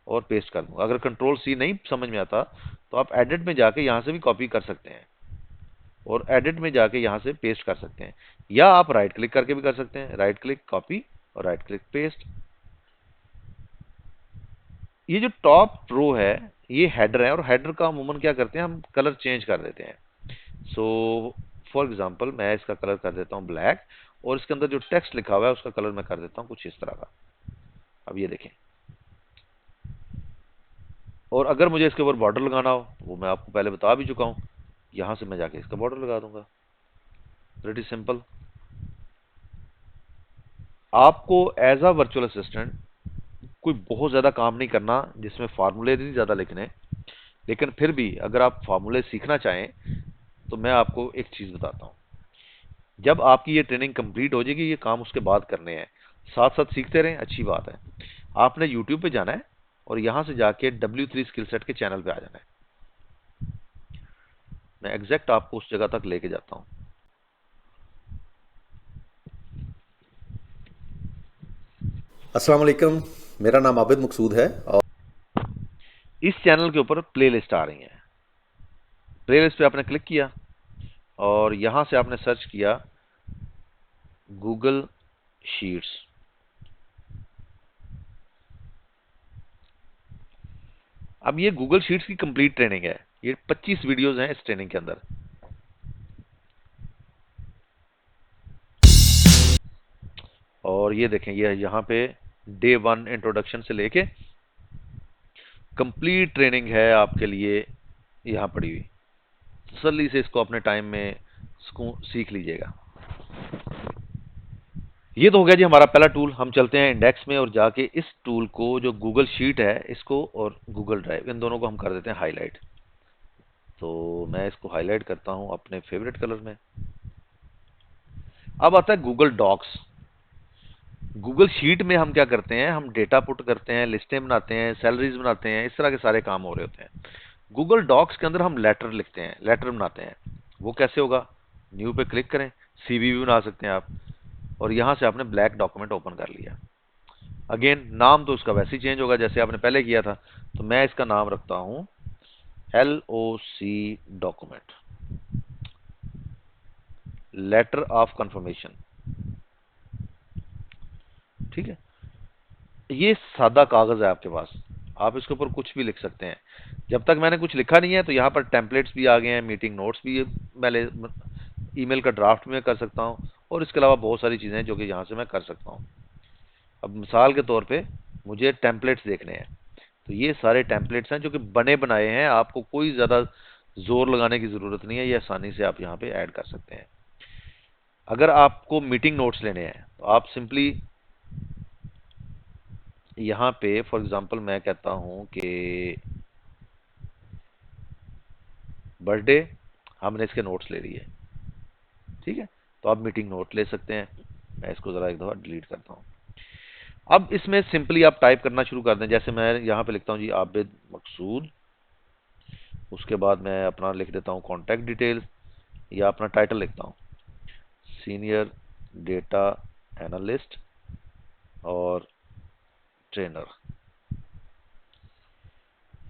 और पेस्ट कर दूंगा। अगर कंट्रोल सी नहीं समझ में आता तो आप एडिट में जाके यहां से भी कॉपी कर सकते हैं, और एडिट में जाके यहां से पेस्ट कर सकते हैं, या आप राइट क्लिक करके भी कर सकते हैं। राइट क्लिक कॉपी और राइट क्लिक पेस्ट। ये जो टॉप रो है ये हेडर है, और हेडर का अमूमन क्या करते हैं, हम कलर चेंज कर देते हैं। सो फॉर एग्जांपल मैं इसका कलर कर देता हूं ब्लैक, और इसके अंदर जो टेक्स्ट लिखा हुआ है उसका कलर मैं कर देता हूं कुछ इस तरह का। अब ये देखें, और अगर मुझे इसके ऊपर बॉर्डर लगाना हो तो वो मैं आपको पहले बता भी चुका हूं, यहां से मैं जाके इसका बॉर्डर लगा दूंगा। Pretty simple. आपको एज अ वर्चुअल असिस्टेंट कोई बहुत ज्यादा काम नहीं करना जिसमें फार्मूले नहीं ज्यादा लिखने, लेकिन फिर भी अगर आप फार्मूले सीखना चाहें तो मैं आपको एक चीज बताता हूं। जब आपकी ये ट्रेनिंग कंप्लीट हो जाएगी, ये काम उसके बाद करने हैं, साथ साथ सीखते रहें, अच्छी बात है। आपने यूट्यूब पे जाना है और यहां से जाके W3 स्किल सेट के चैनल पे आ जाना है। मैं एग्जैक्ट आपको उस जगह तक लेके जाता हूं। अस्सलाम वालेकुम, मेरा नाम आबिद मकसूद है। और इस चैनल के ऊपर प्लेलिस्ट आ रही है। प्लेलिस्ट पे आपने क्लिक किया और यहां से आपने सर्च किया गूगल शीट्स। अब ये गूगल शीट्स की कंप्लीट ट्रेनिंग है, ये 25 वीडियोस हैं इस ट्रेनिंग के अंदर। और ये देखें, ये यहाँ पे डे 1 इंट्रोडक्शन से लेके कंप्लीट ट्रेनिंग है आपके लिए यहाँ पड़ी हुई। तसल्ली से इसको अपने टाइम में सीख लीजिएगा। ये तो हो गया जी हमारा पहला टूल। हम चलते हैं इंडेक्स में और जाके इस टूल को, जो गूगल शीट है इसको और गूगल ड्राइव, इन दोनों को हम कर देते हैं हाईलाइट। तो मैं इसको हाईलाइट करता हूं अपने फेवरेट कलर में। अब आता है गूगल डॉक्स। गूगल शीट में हम क्या करते हैं, हम डेटा पुट करते हैं, लिस्टें बनाते हैं, सैलरीज बनाते हैं, इस तरह के सारे काम हो रहे होते हैं। गूगल डॉक्स के अंदर हम लेटर लिखते हैं, लेटर बनाते हैं। वो कैसे होगा, न्यू पे क्लिक करें, सीवी भी बना सकते हैं आप, और यहां से आपने ब्लैक डॉक्यूमेंट ओपन कर लिया। अगेन नाम तो उसका वैसे ही चेंज होगा जैसे आपने पहले किया था, तो मैं इसका नाम रखता हूं LOC document, letter of confirmation. ठीक है, ये सादा कागज है आपके पास, आप इसके ऊपर कुछ भी लिख सकते हैं। जब तक मैंने कुछ लिखा नहीं है तो यहाँ पर टेम्पलेट्स भी आ गए हैं, मीटिंग नोट्स भी मैं ईमेल का ड्राफ्ट में कर सकता हूँ, और इसके अलावा बहुत सारी चीज़ें जो कि यहाँ से मैं कर सकता हूँ। अब मिसाल के तौर पे मुझे टेम्पलेट्स देखने हैं, तो ये सारे टेम्पलेट्स हैं जो कि बने बनाए हैं, आपको कोई ज़्यादा जोर लगाने की ज़रूरत नहीं है, ये आसानी से आप यहाँ पे ऐड कर सकते हैं। अगर आपको मीटिंग नोट्स लेने हैं तो आप सिंपली यहाँ पे फॉर एग्जांपल मैं कहता हूँ कि बर्थडे, हमने इसके नोट्स ले लिए। ठीक है, तो आप मीटिंग नोट ले सकते हैं। मैं इसको ज़रा एक दफ़ा डिलीट करता हूँ। अब इसमें सिंपली आप टाइप करना शुरू कर दें, जैसे मैं यहाँ पे लिखता हूँ जी आबिद मकसूद, उसके बाद मैं अपना लिख देता हूँ कॉन्टैक्ट डिटेल, या अपना टाइटल लिखता हूँ सीनियर डेटा एनालिस्ट और ट्रेनर।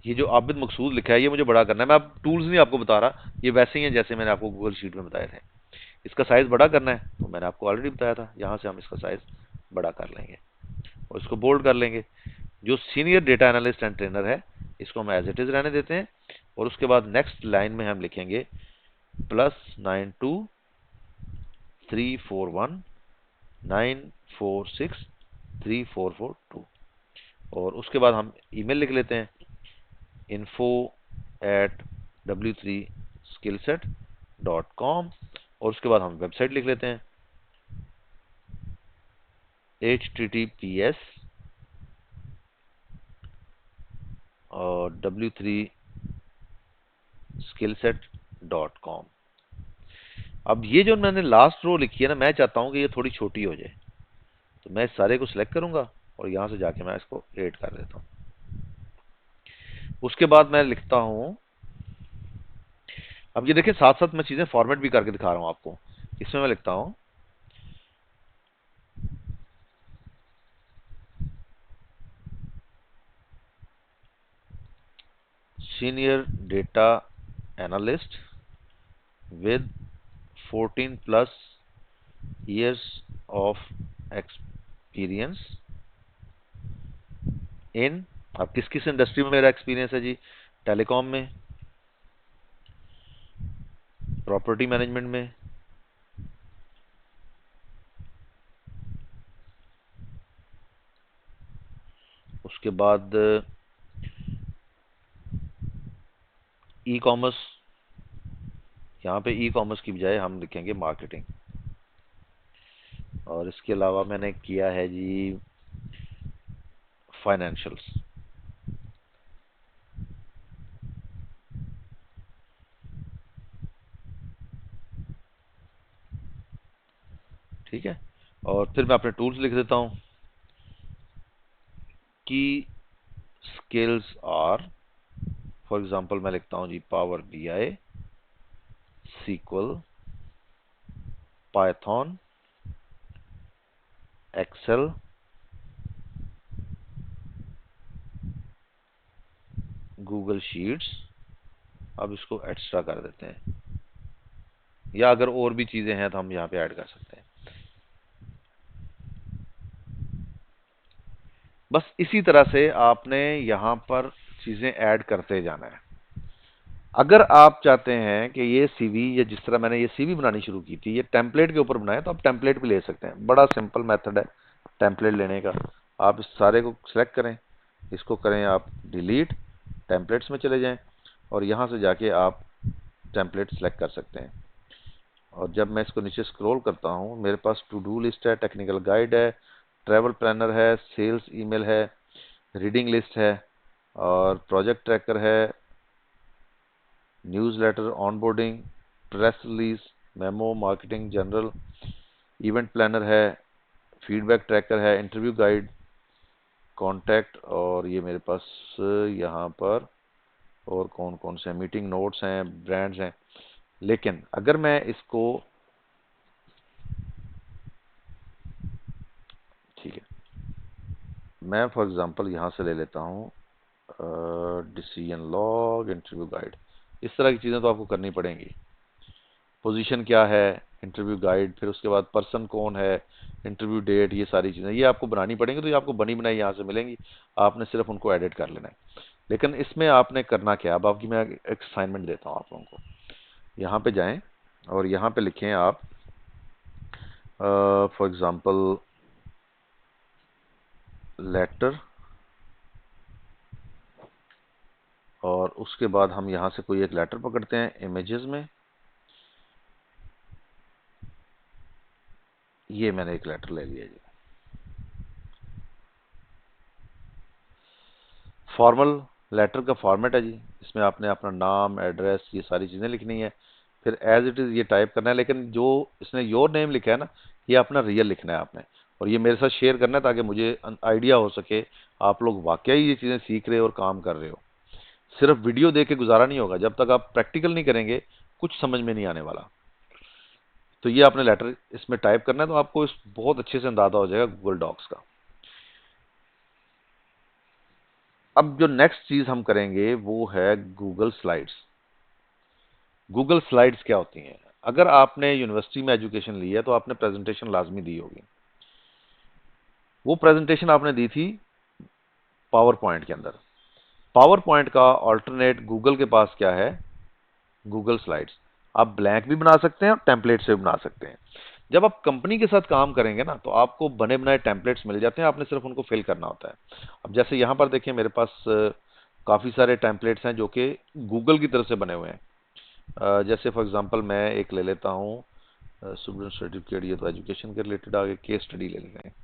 ये जो आबिद मकसूद लिखा है ये मुझे बड़ा करना है। मैं अब टूल्स नहीं आपको बता रहा, ये वैसे ही है जैसे मैंने आपको गूगल शीट में बताए थे। इसका साइज बड़ा करना है तो मैंने आपको ऑलरेडी बताया था, यहाँ से हम इसका साइज बड़ा कर लेंगे और इसको बोल्ड कर लेंगे। जो senior data analyst and trainer है इसको हम एज इट इज रहने देते हैं, और उसके बाद नेक्स्ट लाइन में हम लिखेंगे +92341 94634442। और उसके बाद हम ईमेल लिख लेते हैं info@w3skillset.com। और उसके बाद हम वेबसाइट लिख लेते हैं https और w3skillset.com। अब ये जो मैंने लास्ट रो लिखी है ना, मैं चाहता हूं कि ये थोड़ी छोटी हो जाए, तो मैं इस सारे को सिलेक्ट करूंगा और यहां से जाके मैं इसको एड कर देता हूं। उसके बाद मैं लिखता हूं, अब ये देखें साथ साथ मैं चीजें फॉर्मेट भी करके दिखा रहा हूं आपको। इसमें मैं लिखता हूं senior data analyst with 14 plus years of experience in। अब किस किस इंडस्ट्री में मेरा एक्सपीरियंस है जी? टेलीकॉम में, प्रॉपर्टी मैनेजमेंट में, उसके बाद ई कॉमर्स, यहाँ पे ई कॉमर्स की बजाय हम लिखेंगे मार्केटिंग। और इसके अलावा मैंने किया है जी फाइनेंशियल्स। ठीक है, और फिर मैं अपने टूल्स लिख देता हूँ की स्किल्स आर, फॉर एग्जांपल मैं लिखता हूँ जी power BI, SQL, Python, Excel, Google sheets. अब इसको एक्स्ट्रा कर देते हैं, या अगर और भी चीजें हैं तो हम यहाँ पे ऐड कर सकते हैं। बस इसी तरह से आपने यहाँ पर चीजें ऐड करते जाना है। अगर आप चाहते हैं कि ये सीवी, या जिस तरह मैंने ये सीवी बनानी शुरू की थी, ये टेम्पलेट के ऊपर बनाए, तो आप टेम्पलेट भी ले सकते हैं। बड़ा सिंपल मेथड है टेम्पलेट लेने का। आप इस सारे को सिलेक्ट करें, इसको करें आप डिलीट, टेम्पलेट्स में चले जाएं और यहाँ से जाके आप टेम्पलेट सेलेक्ट कर सकते हैं। और जब मैं इसको नीचे स्क्रॉल करता हूँ, मेरे पास टू डू लिस्ट है, टेक्निकल गाइड है, ट्रैवल प्लानर है, सेल्स ईमेल है, रीडिंग लिस्ट है, और प्रोजेक्ट ट्रैकर है, newsletter, onboarding, press release, memo, marketing, general, event planner है, फीडबैक ट्रैकर है, इंटरव्यू गाइड, कॉन्टैक्ट, और ये मेरे पास यहाँ पर और कौन कौन से मीटिंग नोट्स हैं, ब्रांड्स हैं। लेकिन अगर मैं इसको, ठीक है, मैं फॉर एग्जांपल यहाँ से ले लेता हूँ डिसीजन लॉग, इंटरव्यू गाइड। इस तरह की चीज़ें तो आपको करनी पड़ेंगी। पोजीशन क्या है, इंटरव्यू गाइड, फिर उसके बाद पर्सन कौन है, इंटरव्यू डेट, ये सारी चीज़ें ये आपको बनानी पड़ेंगी। तो ये आपको बनी बनाई यहाँ से मिलेंगी, आपने सिर्फ उनको एडिट कर लेना है। लेकिन इसमें आपने करना क्या, अब आपकी मैं एक असाइनमेंट देता हूँ आप लोगों को। यहाँ पे जाएं और यहाँ पे लिखें आप फॉर एग्जांपल लेटर, और उसके बाद हम यहाँ से कोई एक लेटर पकड़ते हैं इमेजेस में। ये मैंने एक लेटर ले लिया जी, फॉर्मल लेटर का फॉर्मेट है जी। इसमें आपने अपना नाम, एड्रेस, ये सारी चीज़ें लिखनी है, फिर एज इट इज़ ये टाइप करना है। लेकिन जो इसने योर नेम लिखा है ना, ये अपना रियल लिखना है आपने, और ये मेरे साथ शेयर करना है ताकि मुझे आइडिया हो सके आप लोग वाकई ये चीज़ें सीख रहे हो और काम कर रहे हो। सिर्फ वीडियो देख के गुजारा नहीं होगा, जब तक आप प्रैक्टिकल नहीं करेंगे कुछ समझ में नहीं आने वाला। तो ये आपने लेटर इसमें टाइप करना है, तो आपको इस बहुत अच्छे से अंदाजा हो जाएगा गूगल डॉक्स का। अब जो नेक्स्ट चीज हम करेंगे वो है गूगल स्लाइड्स। गूगल स्लाइड्स क्या होती हैं? अगर आपने यूनिवर्सिटी में एजुकेशन ली है तो आपने प्रेजेंटेशन लाजमी दी होगी। वो प्रेजेंटेशन आपने दी थी पावर पॉइंट के अंदर। पावर पॉइंट का ऑल्टरनेट गूगल के पास क्या है? Google slides. आप ब्लैंक भी बना सकते हैं और टेम्पलेट से भी बना सकते हैं। जब आप कंपनी के साथ काम करेंगे ना, तो आपको बने बनाए टेम्पलेट्स मिल जाते हैं, आपने सिर्फ उनको फिल करना होता है। अब जैसे यहाँ पर देखिए मेरे पास काफ़ी सारे टेम्पलेट्स हैं जो कि गूगल की तरफ से बने हुए हैं। जैसे फॉर एग्जांपल मैं एक ले लेता हूँ स्टूडेंट सर्टिफिकेट, ये तो एजुकेशन के रिलेटेड आगे केस स्टडी ले लेते हैं।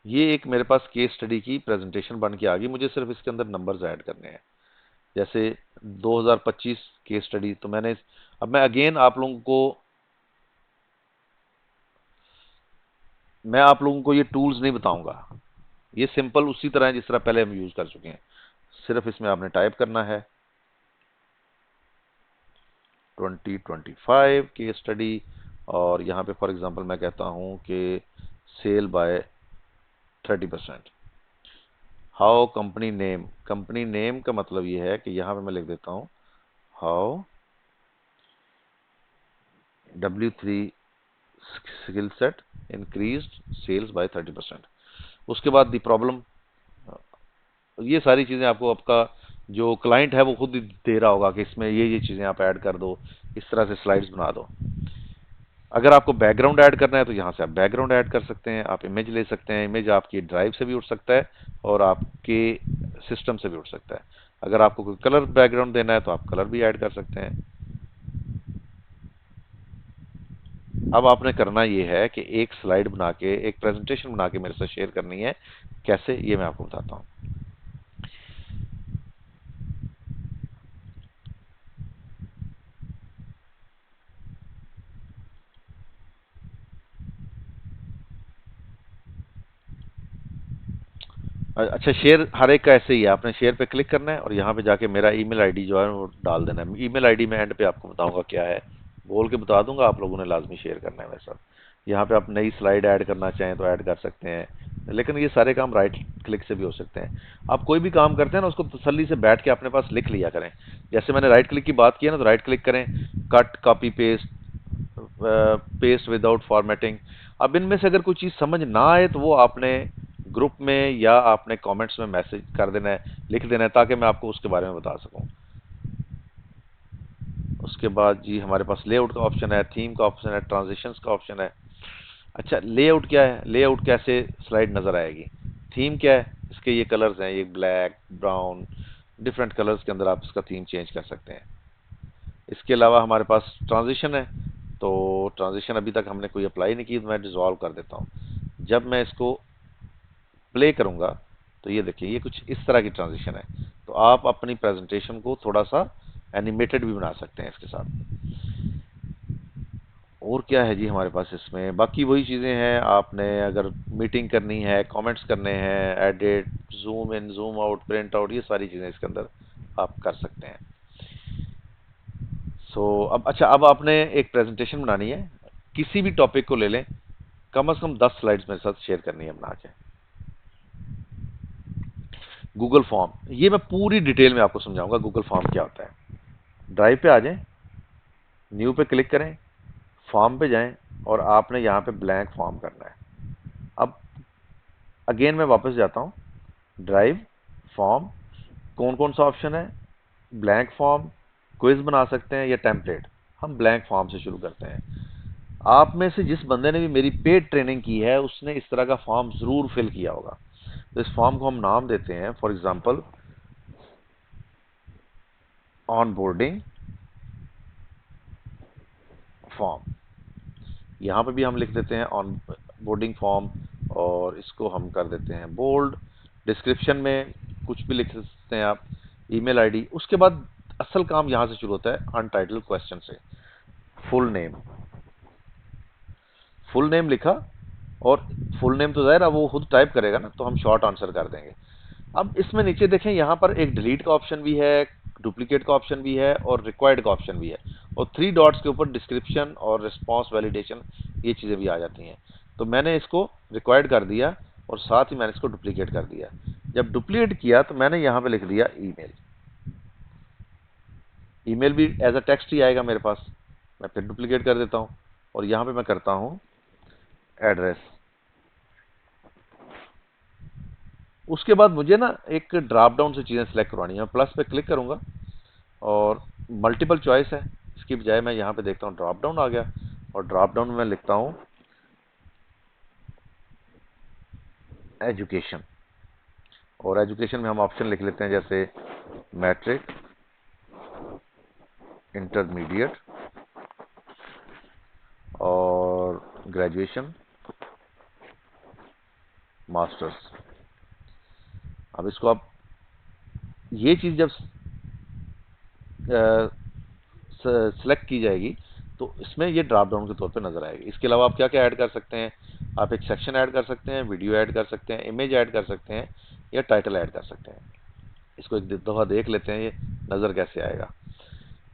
ये एक मेरे पास केस स्टडी की प्रेजेंटेशन बन के आ गई, मुझे सिर्फ इसके अंदर नंबर्स ऐड करने हैं। जैसे 2025 केस स्टडी, तो मैंने अब मैं अगेन आप लोगों को ये टूल्स नहीं बताऊंगा, ये सिंपल उसी तरह है जिस तरह पहले हम यूज कर चुके हैं। सिर्फ इसमें आपने टाइप करना है 2025 केस स्टडी, और यहाँ पे फॉर एग्जांपल मैं कहता हूँ कि sale by 30%। How company name का मतलब ये है कि यहाँ पे मैं लिख देता हूँ how W3 skill set increased sales by 30%। उसके बाद दी प्रॉब्लम, ये सारी चीज़ें आपको आपका जो क्लाइंट है वो खुद ही दे रहा होगा कि इसमें ये चीज़ें आप ऐड कर दो, इस तरह से स्लाइड्स बना दो। अगर आपको बैकग्राउंड ऐड करना है तो यहाँ से आप बैकग्राउंड ऐड कर सकते हैं, आप इमेज ले सकते हैं, इमेज आपकी ड्राइव से भी उठ सकता है और आपके सिस्टम से भी उठ सकता है। अगर आपको कोई कलर बैकग्राउंड देना है तो आप कलर भी ऐड कर सकते हैं। अब आपने करना ये है कि एक स्लाइड बना के, एक प्रेजेंटेशन बना के मेरे साथ शेयर करनी है। कैसे, ये मैं आपको बताता हूँ। अच्छा, शेयर हर एक का ऐसे ही है, आपने शेयर पे क्लिक करना है और यहाँ पे जाके मेरा ईमेल आईडी जो है वो डाल देना है। ईमेल आईडी मैं एंड पे आपको बताऊंगा क्या है, बोल के बता दूंगा, आप लोगों ने लाजमी शेयर करना है मेरे साथ। यहाँ पे आप नई स्लाइड ऐड करना चाहें तो ऐड कर सकते हैं, लेकिन ये सारे काम राइट क्लिक से भी हो सकते हैं। आप कोई भी काम करते हैं ना, उसको तसल्ली से बैठ के अपने पास लिख लिया करें। जैसे मैंने राइट क्लिक की बात की है ना, तो राइट क्लिक करें, cut, copy paste, paste without formatting. अब इनमें से अगर कोई चीज़ समझ ना आए तो वो आपने ग्रुप में या आपने कमेंट्स में मैसेज कर देना है, लिख देना है, ताकि मैं आपको उसके बारे में बता सकूं। उसके बाद जी हमारे पास लेआउट का ऑप्शन है, थीम का ऑप्शन है, ट्रांजिशंस का ऑप्शन है। अच्छा, लेआउट क्या है, लेआउट कैसे स्लाइड नज़र आएगी। थीम क्या है, इसके ये कलर्स हैं, ये ब्लैक, ब्राउन, डिफरेंट कलर्स के अंदर आप इसका थीम चेंज कर सकते हैं। इसके अलावा हमारे पास ट्रांजिशन है, तो ट्रांजिशन अभी तक हमने कोई अप्लाई नहीं की, तो मैं डिज़ोल्व कर देता हूँ। जब मैं इसको प्ले करूंगा तो ये देखिए, ये कुछ इस तरह की ट्रांजिशन है। तो आप अपनी प्रेजेंटेशन को थोड़ा सा एनिमेटेड भी बना सकते हैं इसके साथ। और क्या है जी हमारे पास इसमें, बाकी वही चीज़ें हैं। आपने अगर मीटिंग करनी है, कमेंट्स करने हैं, edit, zoom in, zoom out, print out, ये सारी चीज़ें इसके अंदर आप कर सकते हैं। अब अच्छा, अब आपने एक प्रेजेंटेशन बनानी है, किसी भी टॉपिक को ले लें, कम से कम 10 स्लाइड्स मेरे साथ शेयर करनी है बना के। गूगल फॉर्म, ये मैं पूरी डिटेल में आपको समझाऊंगा गूगल फॉर्म क्या होता है। ड्राइव पे आ जाएं, न्यू पे क्लिक करें, फॉर्म पे जाएं और आपने यहाँ पे ब्लैंक फॉर्म करना है। अब अगेन मैं वापस जाता हूँ, ड्राइव, फॉर्म, कौन कौन सा ऑप्शन है, ब्लैंक फॉर्म, क्विज बना सकते हैं या टेम्पलेट। हम ब्लैंक फॉर्म से शुरू करते हैं। आप में से जिस बंदे ने भी मेरी पेड ट्रेनिंग की है उसने इस तरह का फॉर्म ज़रूर फिल किया होगा। तो इस फॉर्म को हम नाम देते हैं for example on boarding form. यहाँ पे भी हम लिख देते हैं ऑन बोर्डिंग फॉर्म, और इसको हम कर देते हैं बोल्ड। डिस्क्रिप्शन में कुछ भी लिख सकते हैं आप, ईमेल आईडी। उसके बाद असल काम यहाँ से शुरू होता है अनटाइटल्ड क्वेश्चन से। फुल नेम, फुल नेम लिखा, और फुल नेम तो ज़ाहिर है वो खुद टाइप करेगा ना, तो हम शॉर्ट आंसर कर देंगे। अब इसमें नीचे देखें, यहाँ पर एक डिलीट का ऑप्शन भी है, डुप्लीकेट का ऑप्शन भी है और रिक्वायर्ड का ऑप्शन भी है, और 3 डॉट्स के ऊपर डिस्क्रिप्शन और रिस्पांस वैलिडेशन, ये चीज़ें भी आ जाती हैं। तो मैंने इसको रिक्वायर्ड कर दिया और साथ ही मैंने इसको डुप्लीकेट कर दिया। जब डुप्लीकेट किया तो मैंने यहाँ पे लिख दिया ईमेल। ईमेल भी एज अ टेक्स्ट ही आएगा मेरे पास। मैं फिर डुप्लीकेट कर देता हूँ और यहाँ पे मैं करता हूँ एड्रेस। उसके बाद मुझे ना एक ड्रॉप डाउन से चीज़ें सेलेक्ट करवानी है। मैं प्लस पे क्लिक करूँगा और मल्टीपल चॉइस है, इसकी बजाय मैं यहाँ पे देखता हूँ ड्रॉप डाउन आ गया, और ड्रॉप डाउन में मैं लिखता हूँ एजुकेशन, और एजुकेशन में हम ऑप्शन लिख लेते हैं जैसे मैट्रिक, इंटरमीडिएट और ग्रेजुएशन, मास्टर्स। अब इसको आप ये चीज़ जब सेलेक्ट की जाएगी तो इसमें ये ड्रॉप डाउन के तौर पे नज़र आएगी। इसके अलावा आप क्या क्या ऐड कर सकते हैं, आप एक सेक्शन ऐड कर सकते हैं, वीडियो ऐड कर सकते हैं, इमेज ऐड कर सकते हैं, या टाइटल ऐड कर सकते हैं। इसको एक दफ़ा देख लेते हैं ये नज़र कैसे आएगा।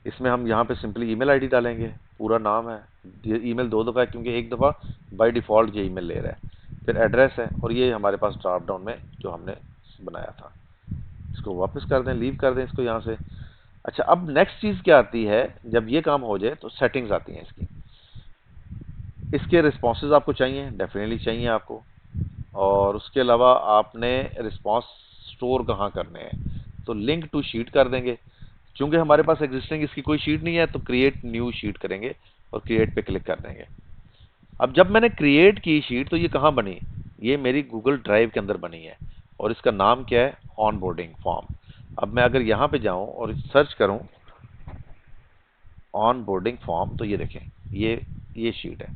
इसमें हम यहाँ पे सिंपली ईमेल आईडी डालेंगे, पूरा नाम है, ये ईमेल 2 दफ़ा है क्योंकि एक दफ़ा बाय डिफ़ॉल्ट ये ईमेल ले रहा है, फिर एड्रेस है, और ये हमारे पास ड्रॉप डाउन में जो हमने बनाया था। इसको वापस कर दें, लीव कर दें इसको यहाँ से। अच्छा, अब नेक्स्ट चीज़ क्या आती है, जब ये काम हो जाए तो सेटिंग्स आती हैं इसकी। इसके रिस्पॉन्सेज आपको चाहिए, डेफिनेटली चाहिए आपको, और उसके अलावा आपने रिस्पॉन्स स्टोर कहाँ करने हैं, तो लिंक टू शीट कर देंगे। चूंकि हमारे पास एग्जिस्टिंग इसकी कोई शीट नहीं है तो क्रिएट न्यू शीट करेंगे और क्रिएट पे क्लिक कर देंगे। अब जब मैंने क्रिएट की शीट तो ये कहाँ बनी, ये मेरी गूगल ड्राइव के अंदर बनी है, और इसका नाम क्या है, ऑनबोर्डिंग फॉर्म। अब मैं अगर यहाँ पे जाऊँ और सर्च करूँ ऑनबोर्डिंग फॉर्म, तो ये देखें ये शीट है,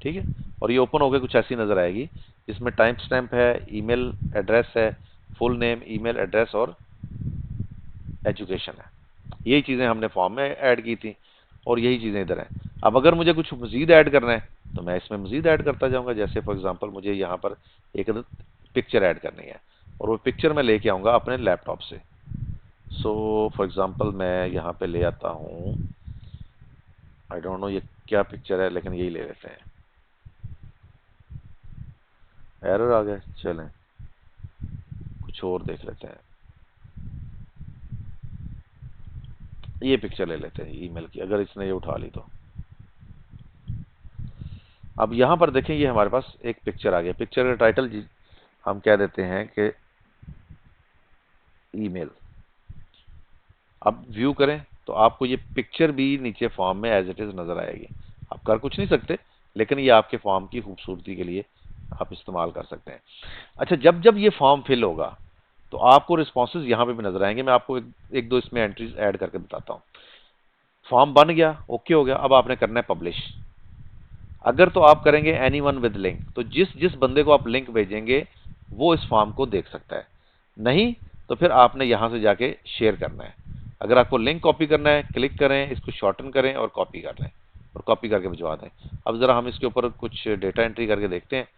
ठीक है, और ये ओपन होकर कुछ ऐसी नज़र आएगी जिसमें टाइम स्टैम्प है, ईमेल एड्रेस है, फुल नेम, ईमेल एड्रेस और एजुकेशन है। यही चीज़ें हमने फॉर्म में ऐड की थी और यही चीज़ें इधर हैं। अब अगर मुझे कुछ मज़ीद ऐड करना है तो मैं इसमें मज़ीद ऐड करता जाऊँगा। जैसे फॉर एग्जांपल मुझे यहाँ पर एक पिक्चर ऐड करनी है, और वो पिक्चर मैं लेके आऊँगा अपने लैपटॉप से। सो फॉर एग्जांपल मैं यहाँ पे ले आता हूँ, आई डोंट नो ये क्या पिक्चर है, लेकिन यही ले लेते हैं। एरर आ गया, चलें कुछ और देख लेते हैं। ये पिक्चर ले लेते हैं ईमेल की, अगर इसने ये उठा ली तो। अब यहाँ पर देखें ये हमारे पास एक पिक्चर आ गया। पिक्चर का टाइटल जी हम कह देते हैं कि ईमेल। अब व्यू करें तो आपको ये पिक्चर भी नीचे फॉर्म में एज इट इज़ नज़र आएगी। आप कर कुछ नहीं सकते, लेकिन ये आपके फॉर्म की खूबसूरती के लिए आप इस्तेमाल कर सकते हैं। अच्छा, जब जब ये फॉर्म फिल होगा तो आपको रिस्पॉन्सेज यहाँ पे भी नज़र आएंगे। मैं आपको एक दो इसमें एंट्रीज ऐड करके बताता हूँ। फॉर्म बन गया, ओके हो गया, अब आपने करना है पब्लिश। अगर तो आप करेंगे एनी वन विद लिंक, तो जिस जिस बंदे को आप लिंक भेजेंगे वो इस फॉर्म को देख सकता है। नहीं तो फिर आपने यहाँ से जाके शेयर करना है। अगर आपको लिंक कॉपी करना है, क्लिक करें, इसको शॉर्टन करें और कॉपी कर लें, और कॉपी करके भिजवा दें। अब ज़रा हम इसके ऊपर कुछ डेटा एंट्री करके देखते हैं।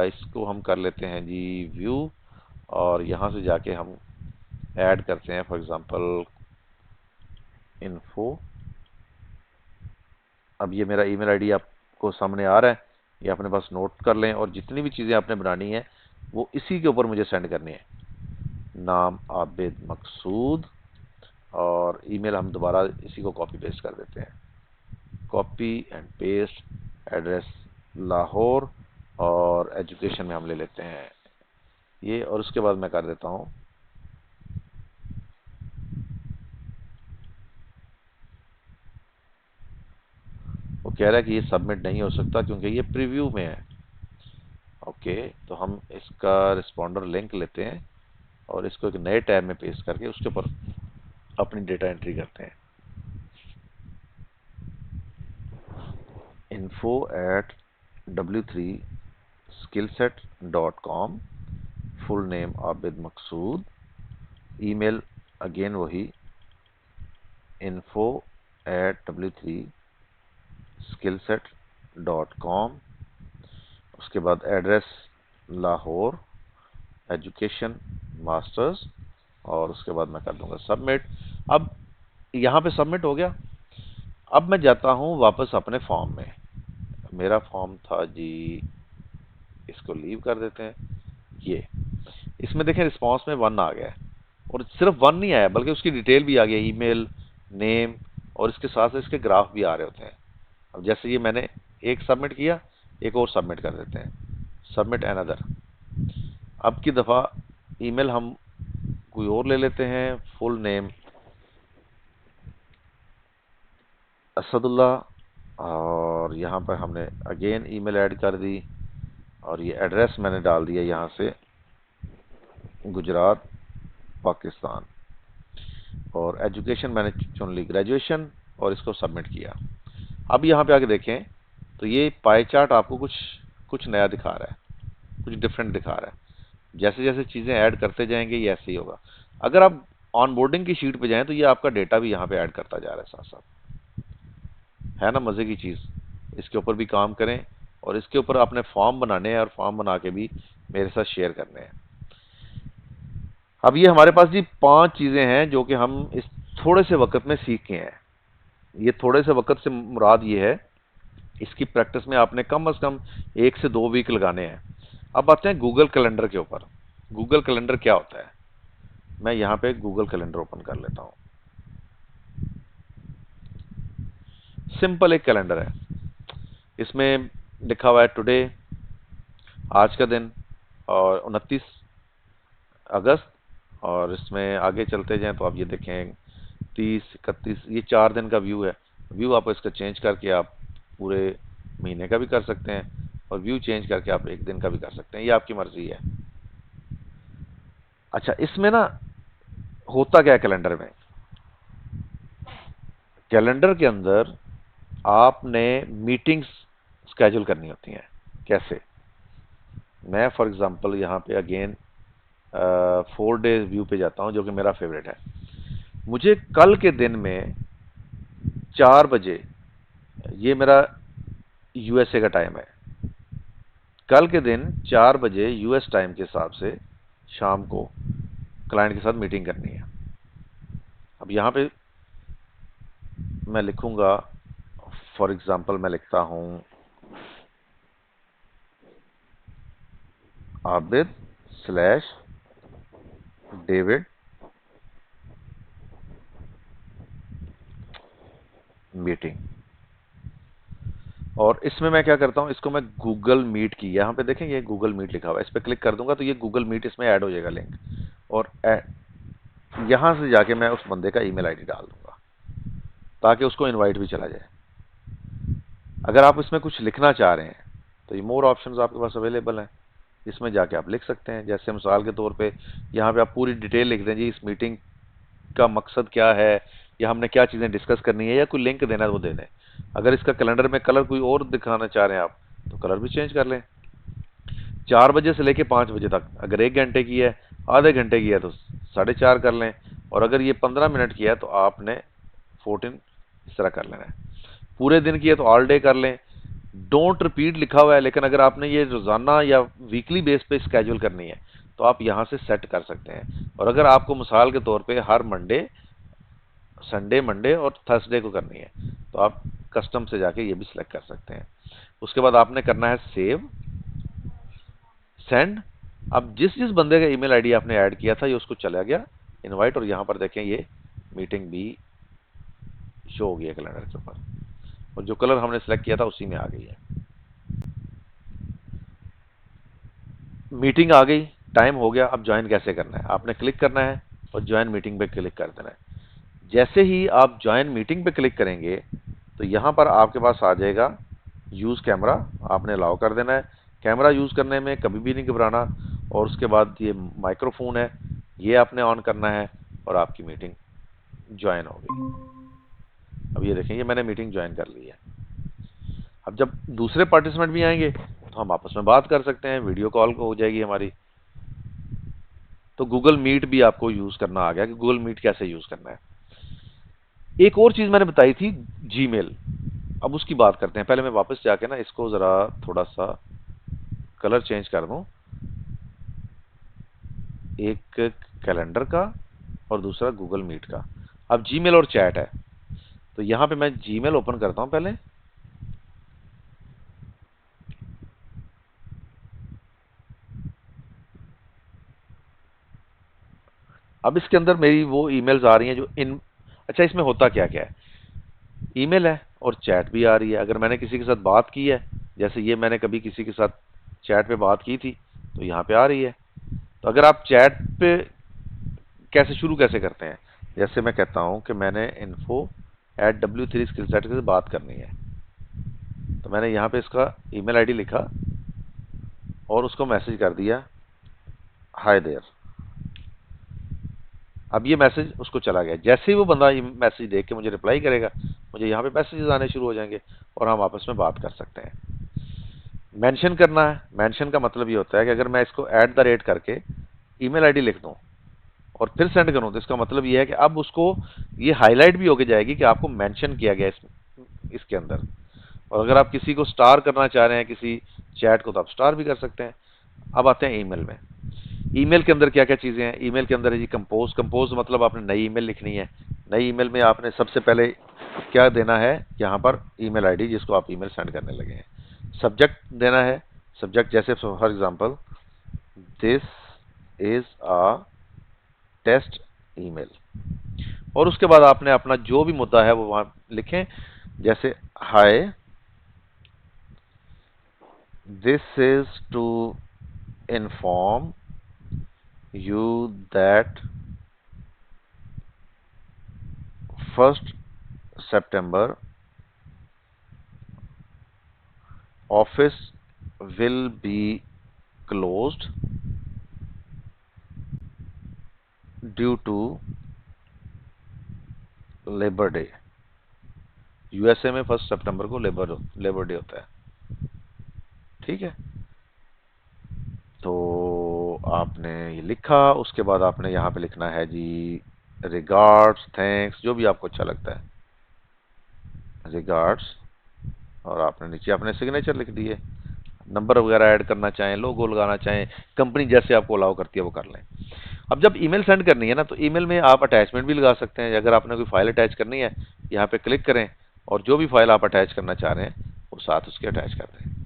इसको हम कर लेते हैं जी व्यू, और यहाँ से जाके हम ऐड करते हैं फॉर एग्जांपल इन्फो। अब ये मेरा ईमेल आईडी आपको सामने आ रहा है, ये अपने पास नोट कर लें, और जितनी भी चीज़ें आपने बनानी है वो इसी के ऊपर मुझे सेंड करनी है। नाम आबिद मकसूद, और ईमेल हम दोबारा इसी को कॉपी पेस्ट कर देते हैं, copy and paste, address Lahore, और एजुकेशन में हम ले लेते हैं ये, और उसके बाद मैं कर देता हूँ वो कह रहा है कि ये सबमिट नहीं हो सकता क्योंकि ये प्रीव्यू में है। ओके, तो हम इसका रिस्पॉन्डर लिंक लेते हैं और इसको एक नए टैब में पेस्ट करके उसके ऊपर अपनी डेटा एंट्री करते हैं। info@w3skillset.com, फुल नेम आबिद मकसूद, ईमेल अगेन वही info@w3skillset.com, उसके बाद एड्रेस लाहौर, एजुकेशन मास्टर्स, और उसके बाद मैं कर दूंगा सबमिट। अब यहाँ पे सबमिट हो गया। अब मैं जाता हूँ वापस अपने फॉर्म में। मेरा फॉर्म था जी, इसको लीव कर देते हैं। ये इसमें देखें रिस्पांस में 1 आ गया है, और सिर्फ 1 नहीं आया बल्कि उसकी डिटेल भी आ गई, ईमेल नेम, और इसके साथ साथ इसके ग्राफ भी आ रहे होते हैं। अब जैसे ये मैंने एक सबमिट किया, एक और सबमिट कर देते हैं, सबमिट अनदर। अब की दफ़ा ईमेल हम कोई और ले लेते हैं, फुल नेम असदुल्ला, और यहाँ पर हमने अगेन ईमेल ऐड कर दी, और ये एड्रेस मैंने डाल दिया यहाँ से गुजरात पाकिस्तान, और एजुकेशन मैंने चुन ली ग्रेजुएशन, और इसको सबमिट किया। अब यहाँ पे आके देखें तो ये पाई चार्ट आपको कुछ कुछ नया दिखा रहा है, कुछ डिफरेंट दिखा रहा है। जैसे जैसे चीज़ें ऐड करते जाएंगे ये ऐसे ही होगा। अगर आप ऑनबोर्डिंग की शीट पे जाएं तो ये आपका डेटा भी यहाँ पे ऐड करता जा रहा है साथ साथ। है ना मज़े की चीज़? इसके ऊपर भी काम करें, और इसके ऊपर आपने फॉर्म बनाने हैं, और फॉर्म बना के भी मेरे साथ शेयर करने हैं। अब ये हमारे पास जी 5 चीज़ें हैं जो कि हम इस थोड़े से वक्त में सीख के हैं। ये थोड़े से वक्त से मुराद ये है, इसकी प्रैक्टिस में आपने कम से कम 1 से 2 वीक लगाने हैं। अब आते हैं गूगल कैलेंडर के ऊपर। गूगल कैलेंडर क्या होता है? मैं यहाँ पे गूगल कैलेंडर ओपन कर लेता हूँ। सिंपल एक कैलेंडर है, इसमें लिखा हुआ है टुडे, आज का दिन, और 29 अगस्त, और इसमें आगे चलते जाएं तो आप ये देखें 30, 31, ये 4 दिन का व्यू है। व्यू आप इसका चेंज करके आप पूरे महीने का भी कर सकते हैं, और व्यू चेंज करके आप एक दिन का भी कर सकते हैं, ये आपकी मर्जी है। अच्छा, इसमें ना होता क्या है कैलेंडर में? कैलेंडर के अंदर आपने मीटिंग्स स्केड्यूल करनी होती हैं। कैसे? मैं फॉर एग्जांपल यहाँ पे अगेन 4 डेज व्यू पे जाता हूँ, जो कि मेरा फेवरेट है। मुझे कल के दिन में 4 बजे, ये मेरा यूएसए का टाइम है, कल के दिन 4 बजे यूएस टाइम के हिसाब से शाम को क्लाइंट के साथ मीटिंग करनी है। अब यहाँ पे मैं लिखूंगा, फॉर एग्जांपल मैं लिखता हूँ आबिद स्लैश डेविड मीटिंग, और इसमें मैं क्या करता हूँ, इसको मैं गूगल मीट की, यहाँ पे देखें ये गूगल मीट लिखा हुआ है, इस पर क्लिक कर दूंगा तो ये गूगल मीट इसमें ऐड हो जाएगा लिंक, और यहाँ से जाके मैं उस बंदे का ईमेल आईडी डाल दूंगा ताकि उसको इनवाइट भी चला जाए। अगर आप इसमें कुछ लिखना चाह रहे हैं तो ये मोर ऑप्शंस आपके पास अवेलेबल हैं, इसमें जाके आप लिख सकते हैं। जैसे मिसाल के तौर पे यहाँ पे आप पूरी डिटेल लिख दें, जी इस मीटिंग का मकसद क्या है, या हमने क्या चीज़ें डिस्कस करनी है, या कोई लिंक देना है वो दे दें। अगर इसका कैलेंडर में कलर कोई और दिखाना चाह रहे हैं आप, तो कलर भी चेंज कर लें। 4 बजे से लेके 5 बजे तक, अगर 1 घंटे की है, आधे घंटे की है तो 4:30 कर लें, और अगर ये 15 मिनट की है तो आपने 14 इस तरह कर लेना है। पूरे दिन की है तो ऑल डे कर लें। डोंट रिपीट लिखा हुआ है, लेकिन अगर आपने ये रोज़ाना या वीकली बेस पे स्केड्यूल करनी है तो आप यहाँ से सेट कर सकते हैं। और अगर आपको मिसाल के तौर पे हर मंडे, संडे, मंडे और थर्सडे को करनी है तो आप कस्टम से जाके ये भी सिलेक्ट कर सकते हैं। उसके बाद आपने करना है सेव, सेंड। अब जिस जिस बंदे का ईमेल आईडी आपने ऐड किया था ये उसको चला गया इनवाइट, और यहाँ पर देखें ये मीटिंग भी शो हो गई है कैलेंडर के ऊपर, और जो कलर हमने सेलेक्ट किया था उसी में आ गई है। मीटिंग आ गई, टाइम हो गया। अब ज्वाइन कैसे करना है? आपने क्लिक करना है और ज्वाइन मीटिंग पे क्लिक कर देना है। जैसे ही आप ज्वाइन मीटिंग पे क्लिक करेंगे तो यहाँ पर आपके पास आ जाएगा यूज़ कैमरा, आपने अलाउ कर देना है। कैमरा यूज़ करने में कभी भी नहीं घबराना, और उसके बाद ये माइक्रोफोन है, ये आपने ऑन करना है, और आपकी मीटिंग ज्वाइन हो गई। अब ये देखें, ये मैंने मीटिंग ज्वाइन कर ली है। अब जब दूसरे पार्टिसिपेंट भी आएंगे तो हम आपस में बात कर सकते हैं, वीडियो कॉल हो जाएगी हमारी। तो गूगल मीट भी आपको यूज़ करना आ गया कि गूगल मीट कैसे यूज़ करना है। एक और चीज़ मैंने बताई थी, जीमेल। अब उसकी बात करते हैं। पहले मैं वापस जाके ना इसको ज़रा थोड़ा सा कलर चेंज कर दूं, एक कैलेंडर का और दूसरा गूगल मीट का। अब जीमेल और चैट है, तो यहाँ पे मैं जीमेल ओपन करता हूँ पहले। अब इसके अंदर मेरी वो ईमेल्स आ रही हैं जो इन, अच्छा इसमें होता क्या क्या है, ईमेल है और चैट भी आ रही है। अगर मैंने किसी के साथ बात की है, जैसे ये मैंने कभी किसी के साथ चैट पे बात की थी तो यहाँ पे आ रही है। तो अगर आप चैट पे कैसे शुरू कैसे करते हैं, जैसे मैं कहता हूँ कि मैंने इन्फो @w3skillset से बात करनी है। तो मैंने यहाँ पे इसका ईमेल आईडी लिखा और उसको मैसेज कर दिया, हाय देयर। अब ये मैसेज उसको चला गया। जैसे ही वो बंदा ये मैसेज देख के मुझे रिप्लाई करेगा, मुझे यहाँ पे मैसेजेस आने शुरू हो जाएंगे और हम आपस में बात कर सकते हैं। मेंशन करना है, मेंशन का मतलब ये होता है कि अगर मैं इसको @ करके ईमेल आईडी लिख दूं और फिर सेंड करूं, तो इसका मतलब ये है कि अब उसको ये हाईलाइट भी होके जाएगी कि आपको मेंशन किया गया इसके अंदर। और अगर आप किसी को स्टार करना चाह रहे हैं किसी चैट को, तो आप स्टार भी कर सकते हैं। अब आते हैं ईमेल में। ईमेल के अंदर क्या क्या चीज़ें हैं? ईमेल के अंदर है जी कंपोज। कंपोज मतलब आपने नई ईमेल लिखनी है। नई ईमेल में आपने सबसे पहले क्या देना है, यहाँ पर ईमेल आईडी जिसको आप ईमेल सेंड करने लगे हैं। सब्जेक्ट देना है। सब्जेक्ट जैसे for example this is a test email. और उसके बाद आपने अपना जो भी मुद्दा है वो वहां लिखें, जैसे hi this is to inform you that 1st September office will be closed due to labour day. USA में 1 सितंबर को लेबर डे होता है। ठीक है, तो आपने ये लिखा। उसके बाद आपने यहाँ पे लिखना है जी रिगार्ड्स, थैंक्स, जो भी आपको अच्छा लगता है, रिगार्ड्स। और आपने नीचे अपने सिग्नेचर लिख दिए। नंबर वगैरह ऐड करना चाहें, लोगो लगाना चाहें, कंपनी जैसे आपको अलाउ करती है वो कर लें। अब जब ईमेल सेंड करनी है ना, तो ईमेल में आप अटैचमेंट भी लगा सकते हैं। अगर आपने कोई फाइल अटैच करनी है, यहाँ पे क्लिक करें और जो भी फाइल आप अटैच करना चाह रहे हैं वो साथ उसके अटैच कर दें।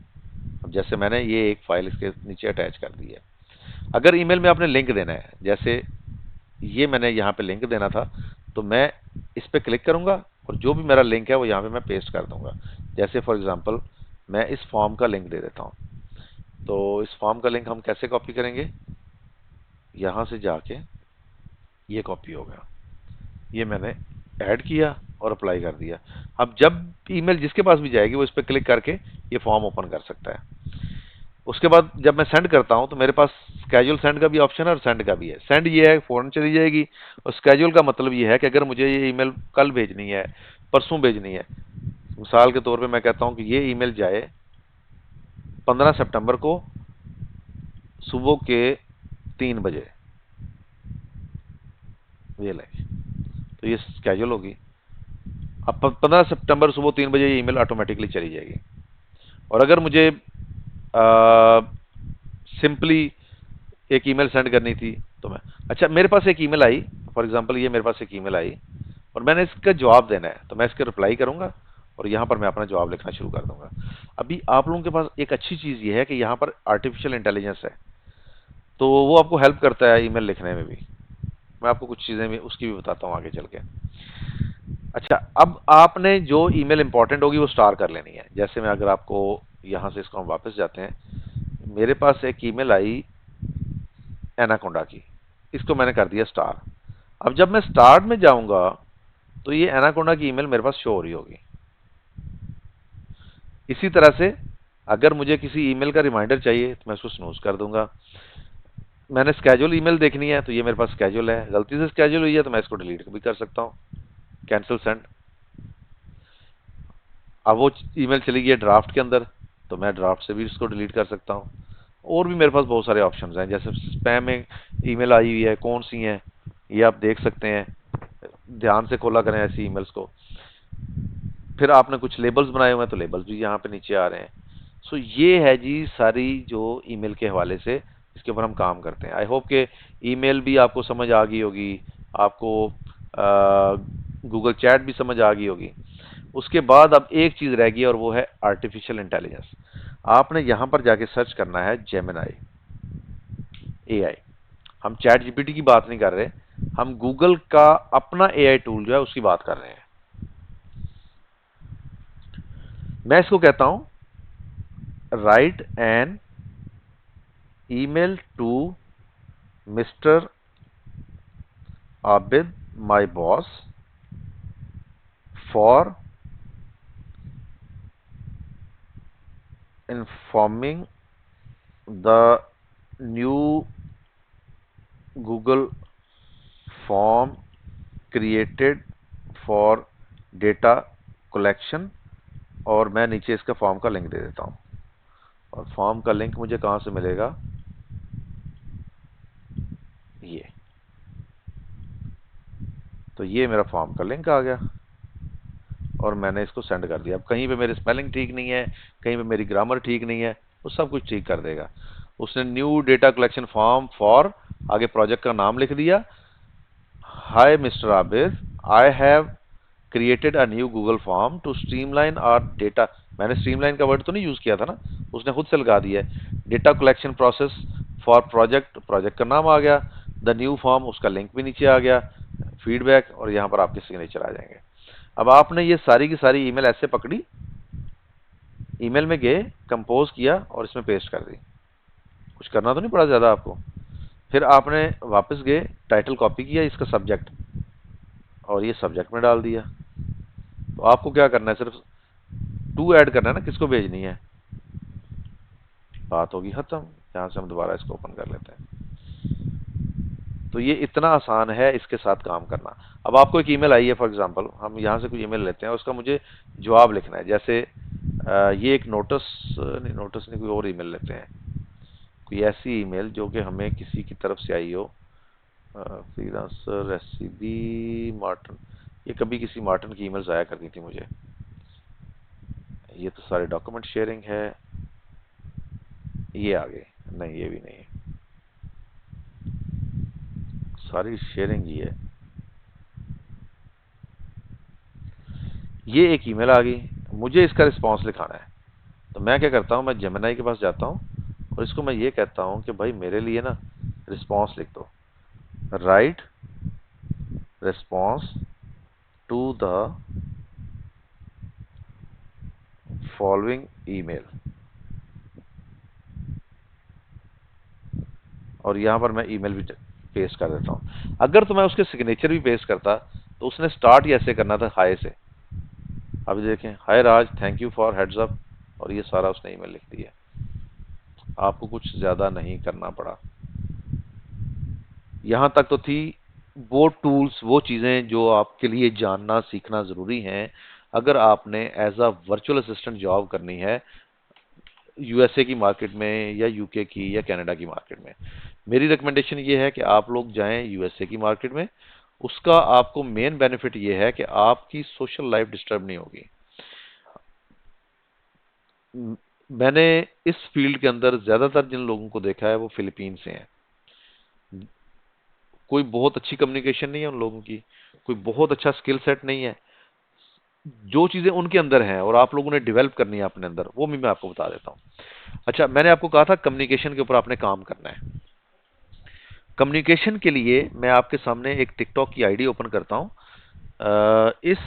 अब जैसे मैंने ये एक फाइल इसके नीचे अटैच कर दी है। अगर ईमेल में आपने लिंक देना है, जैसे ये मैंने यहाँ पे लिंक देना था, तो मैं इस पे क्लिक करूंगा और जो भी मेरा लिंक है वो यहाँ पे मैं पेस्ट कर दूंगा। जैसे फॉर एग्जांपल मैं इस फॉर्म का लिंक दे देता हूँ। तो इस फॉर्म का लिंक हम कैसे कॉपी करेंगे? यहाँ से जाके ये कॉपी होगा, ये मैंने ऐड किया और अप्लाई कर दिया। अब जब ईमेल जिसके पास भी जाएगी वो इस पर क्लिक करके ये फॉर्म ओपन कर सकता है। उसके बाद जब मैं सेंड करता हूं तो मेरे पास स्केड्यूल सेंड का भी ऑप्शन है और सेंड का भी है। सेंड ये है फौरन चली जाएगी, और स्केड्यूल का मतलब ये है कि अगर मुझे ये ईमेल कल भेजनी है, परसों भेजनी है, मिसाल के तौर पे मैं कहता हूं कि ये ईमेल जाए 15 सितंबर को सुबह के 3 बजे, ये लें, तो ये स्केड्यूल होगी। अब 15 सितंबर सुबह 3 बजे ये ईमेल ऑटोमेटिकली चली जाएगी। और अगर मुझे सिंपली एक ईमेल सेंड करनी थी, तो मैं, अच्छा मेरे पास एक ईमेल आई, फॉर एग्जांपल ये मेरे पास एक ईमेल आई और मैंने इसका जवाब देना है, तो मैं इसके रिप्लाई करूंगा और यहाँ पर मैं अपना जवाब लिखना शुरू कर दूंगा। अभी आप लोगों के पास एक अच्छी चीज़ ये है कि यहाँ पर आर्टिफिशियल इंटेलिजेंस है, तो वो आपको हेल्प करता है ईमेल लिखने में भी। मैं आपको कुछ चीज़ें भी उसकी भी बताता हूँ आगे चल के। अच्छा, अब आपने जो ईमेल इंपॉर्टेंट होगी वो स्टार कर लेनी है। जैसे मैं अगर आपको यहाँ से, इसको हम वापस जाते हैं, मेरे पास एक ईमेल आई एनाकोंडा की, इसको मैंने कर दिया स्टार। अब जब मैं स्टार्ट में जाऊंगा तो ये एनाकोंडा की ईमेल मेरे पास शो हो रही होगी। इसी तरह से अगर मुझे किसी ईमेल का रिमाइंडर चाहिए तो मैं उसको स्नूज कर दूंगा। मैंने स्केड्यूल ईमेल देखनी है तो ये मेरे पास स्केड्यूल है, गलती से स्केड्यूल हुई है तो मैं इसको डिलीट भी कर सकता हूँ, कैंसिल सेंड। अब वो ईमेल चली गई है ड्राफ्ट के अंदर, तो मैं ड्राफ्ट से भी इसको डिलीट कर सकता हूँ। और भी मेरे पास बहुत सारे ऑप्शंस हैं, जैसे स्पैम में ईमेल आई हुई है कौन सी हैं ये आप देख सकते हैं, ध्यान से खोला करें ऐसी ईमेल्स को। फिर आपने कुछ लेबल्स बनाए हुए हैं तो लेबल्स भी यहाँ पे नीचे आ रहे हैं। सो ये है जी सारी जो ईमेल के हवाले से इसके ऊपर हम काम करते हैं। आई होप के ईमेल भी आपको समझ आ गई होगी, आपको गूगल चैट भी समझ आ गई होगी। उसके बाद अब एक चीज़ रह गई और वो है आर्टिफिशियल इंटेलिजेंस। आपने यहाँ पर जाके सर्च करना है जेमिनाई एआई। हम चैट जीपीटी की बात नहीं कर रहे, हम गूगल का अपना एआई टूल जो है उसकी बात कर रहे हैं। मैं इसको कहता हूं write an email to mister Abid my boss for informing the new Google form created for data collection। और मैं नीचे इसका फॉर्म का लिंक दे देता हूँ। और फॉर्म का लिंक मुझे कहाँ से मिलेगा? ये, तो ये मेरा फॉर्म का लिंक आ गया और मैंने इसको सेंड कर दिया। अब कहीं पे मेरी स्पेलिंग ठीक नहीं है, कहीं पे मेरी ग्रामर ठीक नहीं है, वो सब कुछ ठीक कर देगा। उसने new data collection form for, आगे प्रोजेक्ट का नाम लिख दिया। Hi mister Abid, I have created a new Google form to streamline our data. मैंने स्ट्रीमलाइन का वर्ड तो नहीं यूज किया था ना, उसने खुद से लगा दिया है। Data collection process for project, project का नाम आ गया। द न्यू फॉर्म, उसका लिंक भी नीचे आ गया। फीडबैक, और यहाँ पर आपके सिग्नेचर आ जाएंगे। अब आपने ये सारी की सारी ईमेल ऐसे पकड़ी, ईमेल में गए, कंपोज किया और इसमें पेस्ट कर दी। कुछ करना तो नहीं पड़ा ज़्यादा आपको। फिर आपने वापस गए, टाइटल कॉपी किया, इसका सब्जेक्ट, और ये सब्जेक्ट में डाल दिया। तो आपको क्या करना है, सिर्फ टू ऐड करना है ना, किसको भेजनी है। बात होगी खत्म। यहाँ से हम दोबारा इसको ओपन कर लेते हैं। तो ये इतना आसान है इसके साथ काम करना। अब आपको एक ईमेल आई है, फॉर एग्जांपल हम यहाँ से कोई ईमेल लेते हैं, उसका मुझे जवाब लिखना है। जैसे ये एक नोटिस नहीं, कोई और ईमेल लेते हैं, कोई ऐसी ईमेल जो कि हमें किसी की तरफ से आई हो। फ्रीलांसर एससीबी मार्टिन, ये कभी किसी मार्टिन की ईमेल्स आया करती थी मुझे। ये तो सारे डॉक्यूमेंट शेयरिंग है, ये आगे नहीं, ये भी नहीं है, सारी शेयरिंग ही है। ये एक ईमेल आ गई, मुझे इसका रिस्पॉन्स लिखाना है। तो मैं क्या करता हूँ, मैं जेमिनी के पास जाता हूँ और इसको मैं ये कहता हूँ कि भाई मेरे लिए ना रिस्पॉन्स लिख दो। Write response to the following email. और यहाँ पर मैं ईमेल भी पेस्ट कर देता हूँ। अगर तो मैं उसके सिग्नेचर भी पेस्ट करता तो उसने स्टार्ट ही ऐसे करना था, हाय से। अब देखें, hi Raj, thank you for heads up, और ये सारा उसने ईमेल लिख दिया। आपको कुछ ज़्यादा नहीं करना पड़ा। यहाँ तक तो थी वो टूल्स, वो चीज़ें जो आपके लिए जानना सीखना ज़रूरी हैं अगर आपने as a virtual assistant job करनी है यूएसए की मार्केट में या यूके की या कनाडा की मार्केट में। मेरी रिकमेंडेशन ये है कि आप लोग जाएं यूएसए की मार्केट में। उसका आपको मेन बेनिफिट ये है कि आपकी सोशल लाइफ डिस्टर्ब नहीं होगी। मैंने इस फील्ड के अंदर ज़्यादातर जिन लोगों को देखा है वो फिलीपीन से हैं। कोई बहुत अच्छी कम्युनिकेशन नहीं है उन लोगों की, कोई बहुत अच्छा स्किल सेट नहीं है। जो चीज़ें उनके अंदर हैं और आप लोगों ने डेवलप करनी है अपने अंदर, वो भी मैं आपको बता देता हूँ। अच्छा, मैंने आपको कहा था कम्युनिकेशन के ऊपर आपने काम करना है। कम्युनिकेशन के लिए मैं आपके सामने एक टिकटॉक की आईडी ओपन करता हूँ। इस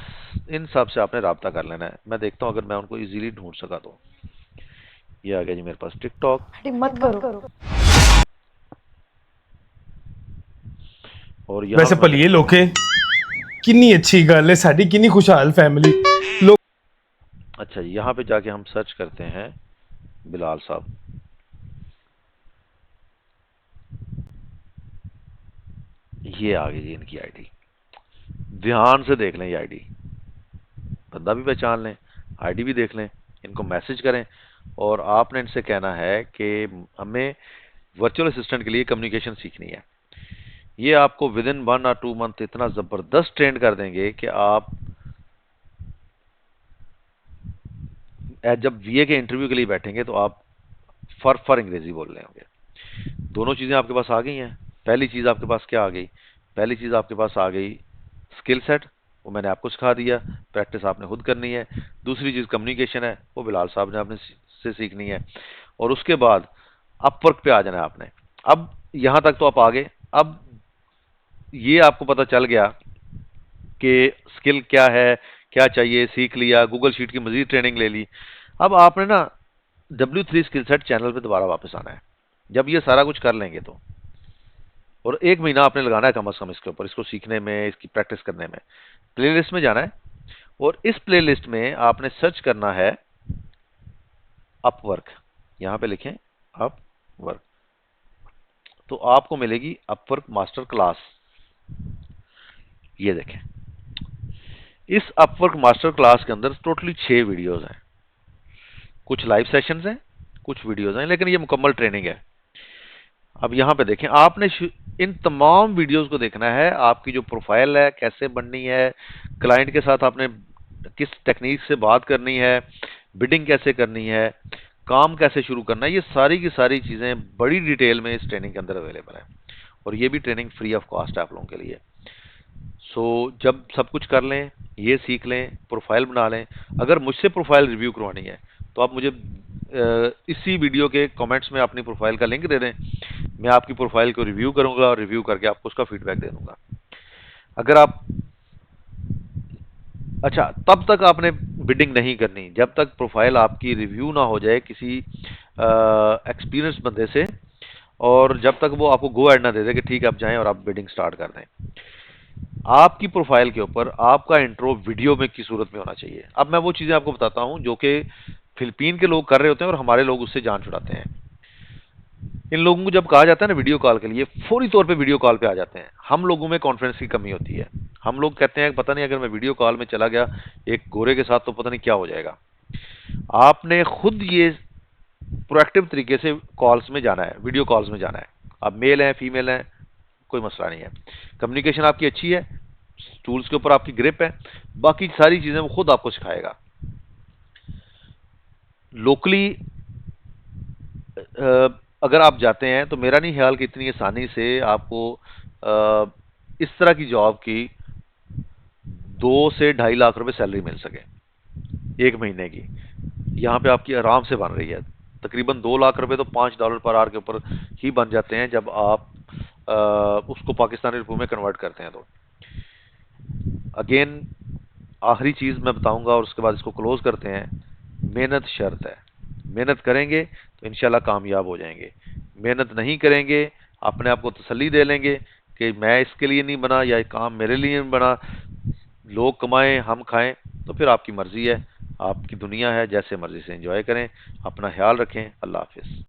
इन हिसाब से आपने राब्ता कर लेना है। मैं देखता हूँ अगर मैं उनको इजीली ढूंढ सका तो। ये आ गया जी मेरे पास टिकटॉक। मत करो। और यहाँ वैसे मैंने, ਭਲੀਏ ਲੋਕੇ किन्नी अच्छी गल है, साडी किन्नी खुशहाल फैमिली। लोग अच्छा जी, यहाँ पे जाके हम सर्च करते हैं बिलाल साहब। ये आ गई जी इनकी आईडी। ध्यान से देख लें ये आईडी, बंदा भी पहचान लें, आईडी भी देख लें, इनको मैसेज करें और आपने इनसे कहना है कि हमें वर्चुअल असिस्टेंट के लिए कम्युनिकेशन सीखनी है। ये आपको विद इन 1 और 2 मंथ इतना ज़बरदस्त ट्रेंड कर देंगे कि आप जब वीए के इंटरव्यू के लिए बैठेंगे तो आप फर अंग्रेजी बोल रहे होंगे। दोनों चीज़ें आपके पास आ गई हैं। पहली चीज़ आपके पास क्या आ गई? पहली चीज़ आपके पास आ गई स्किल सेट, वो मैंने आपको सिखा दिया, प्रैक्टिस आपने खुद करनी है। दूसरी चीज़ कम्युनिकेशन है, वो बिलाल साहब ने आपने से सीखनी है। और उसके बाद अपवर्क पे आ जाना है आपने। अब यहाँ तक तो आप आ गए। अब ये आपको पता चल गया कि स्किल क्या है, क्या चाहिए, सीख लिया, गूगल शीट की मजीद ट्रेनिंग ले ली। अब आपने ना W3 स्किल सेट चैनल पे दोबारा वापस आना है। जब ये सारा कुछ कर लेंगे तो, और 1 महीना आपने लगाना है कम से कम इसके ऊपर, इसको सीखने में, इसकी प्रैक्टिस करने में। प्लेलिस्ट में जाना है और इस प्लेलिस्ट में आपने सर्च करना है अपवर्क, यहां पे लिखें अपवर्क, तो आपको मिलेगी अपवर्क मास्टर क्लास। ये देखें, इस अपवर्क मास्टर क्लास के अंदर टोटली 6 वीडियोस हैं, कुछ लाइव सेशंस हैं, कुछ वीडियोस हैं, लेकिन ये मुकम्मल ट्रेनिंग है। अब यहां पे देखें, आपने इन तमाम वीडियोस को देखना है, आपकी जो प्रोफाइल है कैसे बननी है, क्लाइंट के साथ आपने किस टेक्निक से बात करनी है, बिडिंग कैसे करनी है, काम कैसे शुरू करना है, ये सारी की सारी चीज़ें बड़ी डिटेल में इस ट्रेनिंग के अंदर अवेलेबल है। और ये भी ट्रेनिंग फ्री ऑफ कॉस्ट है आप लोगों के लिए। सो जब सब कुछ कर लें, ये सीख लें, प्रोफाइल बना लें, अगर मुझसे प्रोफाइल रिव्यू करवानी है तो आप मुझे इसी वीडियो के कमेंट्स में अपनी प्रोफाइल का लिंक दे दें, मैं आपकी प्रोफाइल को रिव्यू करूंगा और रिव्यू करके आपको उसका फीडबैक दे दूंगा। अगर आप अच्छा, तब तक आपने बिडिंग नहीं करनी जब तक प्रोफाइल आपकी रिव्यू ना हो जाए किसी एक्सपीरियंस बंदे से, और जब तक वो आपको गो एड ना दे दे कि ठीक है आप जाएं और आप बिडिंग स्टार्ट कर दें। आपकी प्रोफाइल के ऊपर आपका इंट्रो वीडियो में की सूरत में होना चाहिए। अब मैं वो चीज़ें आपको बताता हूं जो कि फिलिपीन के लोग कर रहे होते हैं और हमारे लोग उससे जान छुड़ाते हैं। इन लोगों को जब कहा जाता है ना वीडियो कॉल के लिए, फौरी तौर पे वीडियो कॉल पे आ जाते हैं। हम लोगों में कॉन्फिडेंस की कमी होती है, हम लोग कहते हैं पता नहीं अगर मैं वीडियो कॉल में चला गया एक गोरे के साथ तो पता नहीं क्या हो जाएगा। आपने खुद ये प्रोएक्टिव तरीके से कॉल्स में जाना है, वीडियो कॉल्स में जाना है। आप मेल हैं फीमेल हैं कोई मसला नहीं है, कम्युनिकेशन आपकी अच्छी है, टूल्स के ऊपर आपकी ग्रिप है, बाकी सारी चीजें वो खुद आपको सिखाएगा। लोकली अगर आप जाते हैं तो मेरा नहीं ख्याल कि इतनी आसानी से आपको इस तरह की जॉब की 2 से 2.5 लाख रुपए सैलरी मिल सके एक महीने की। यहाँ पे आपकी आराम से बन रही है, तकरीबन 2 लाख रुपए तो $5 पर आवर के ऊपर ही बन जाते हैं जब आप उसको पाकिस्तानी रुपयों में कन्वर्ट करते हैं। तो अगेन आखिरी चीज़ मैं बताऊंगा और उसके बाद इसको क्लोज करते हैं। मेहनत शर्त है, मेहनत करेंगे तो इंशाल्लाह कामयाब हो जाएंगे, मेहनत नहीं करेंगे अपने आप को तसल्ली दे लेंगे कि मैं इसके लिए नहीं बना या ये काम मेरे लिए नहीं बना, लोग कमाएं हम खाएं, तो फिर आपकी मर्जी है, आपकी दुनिया है, जैसे मर्जी से एंजॉय करें। अपना ख्याल रखें, अल्लाह हाफिज़।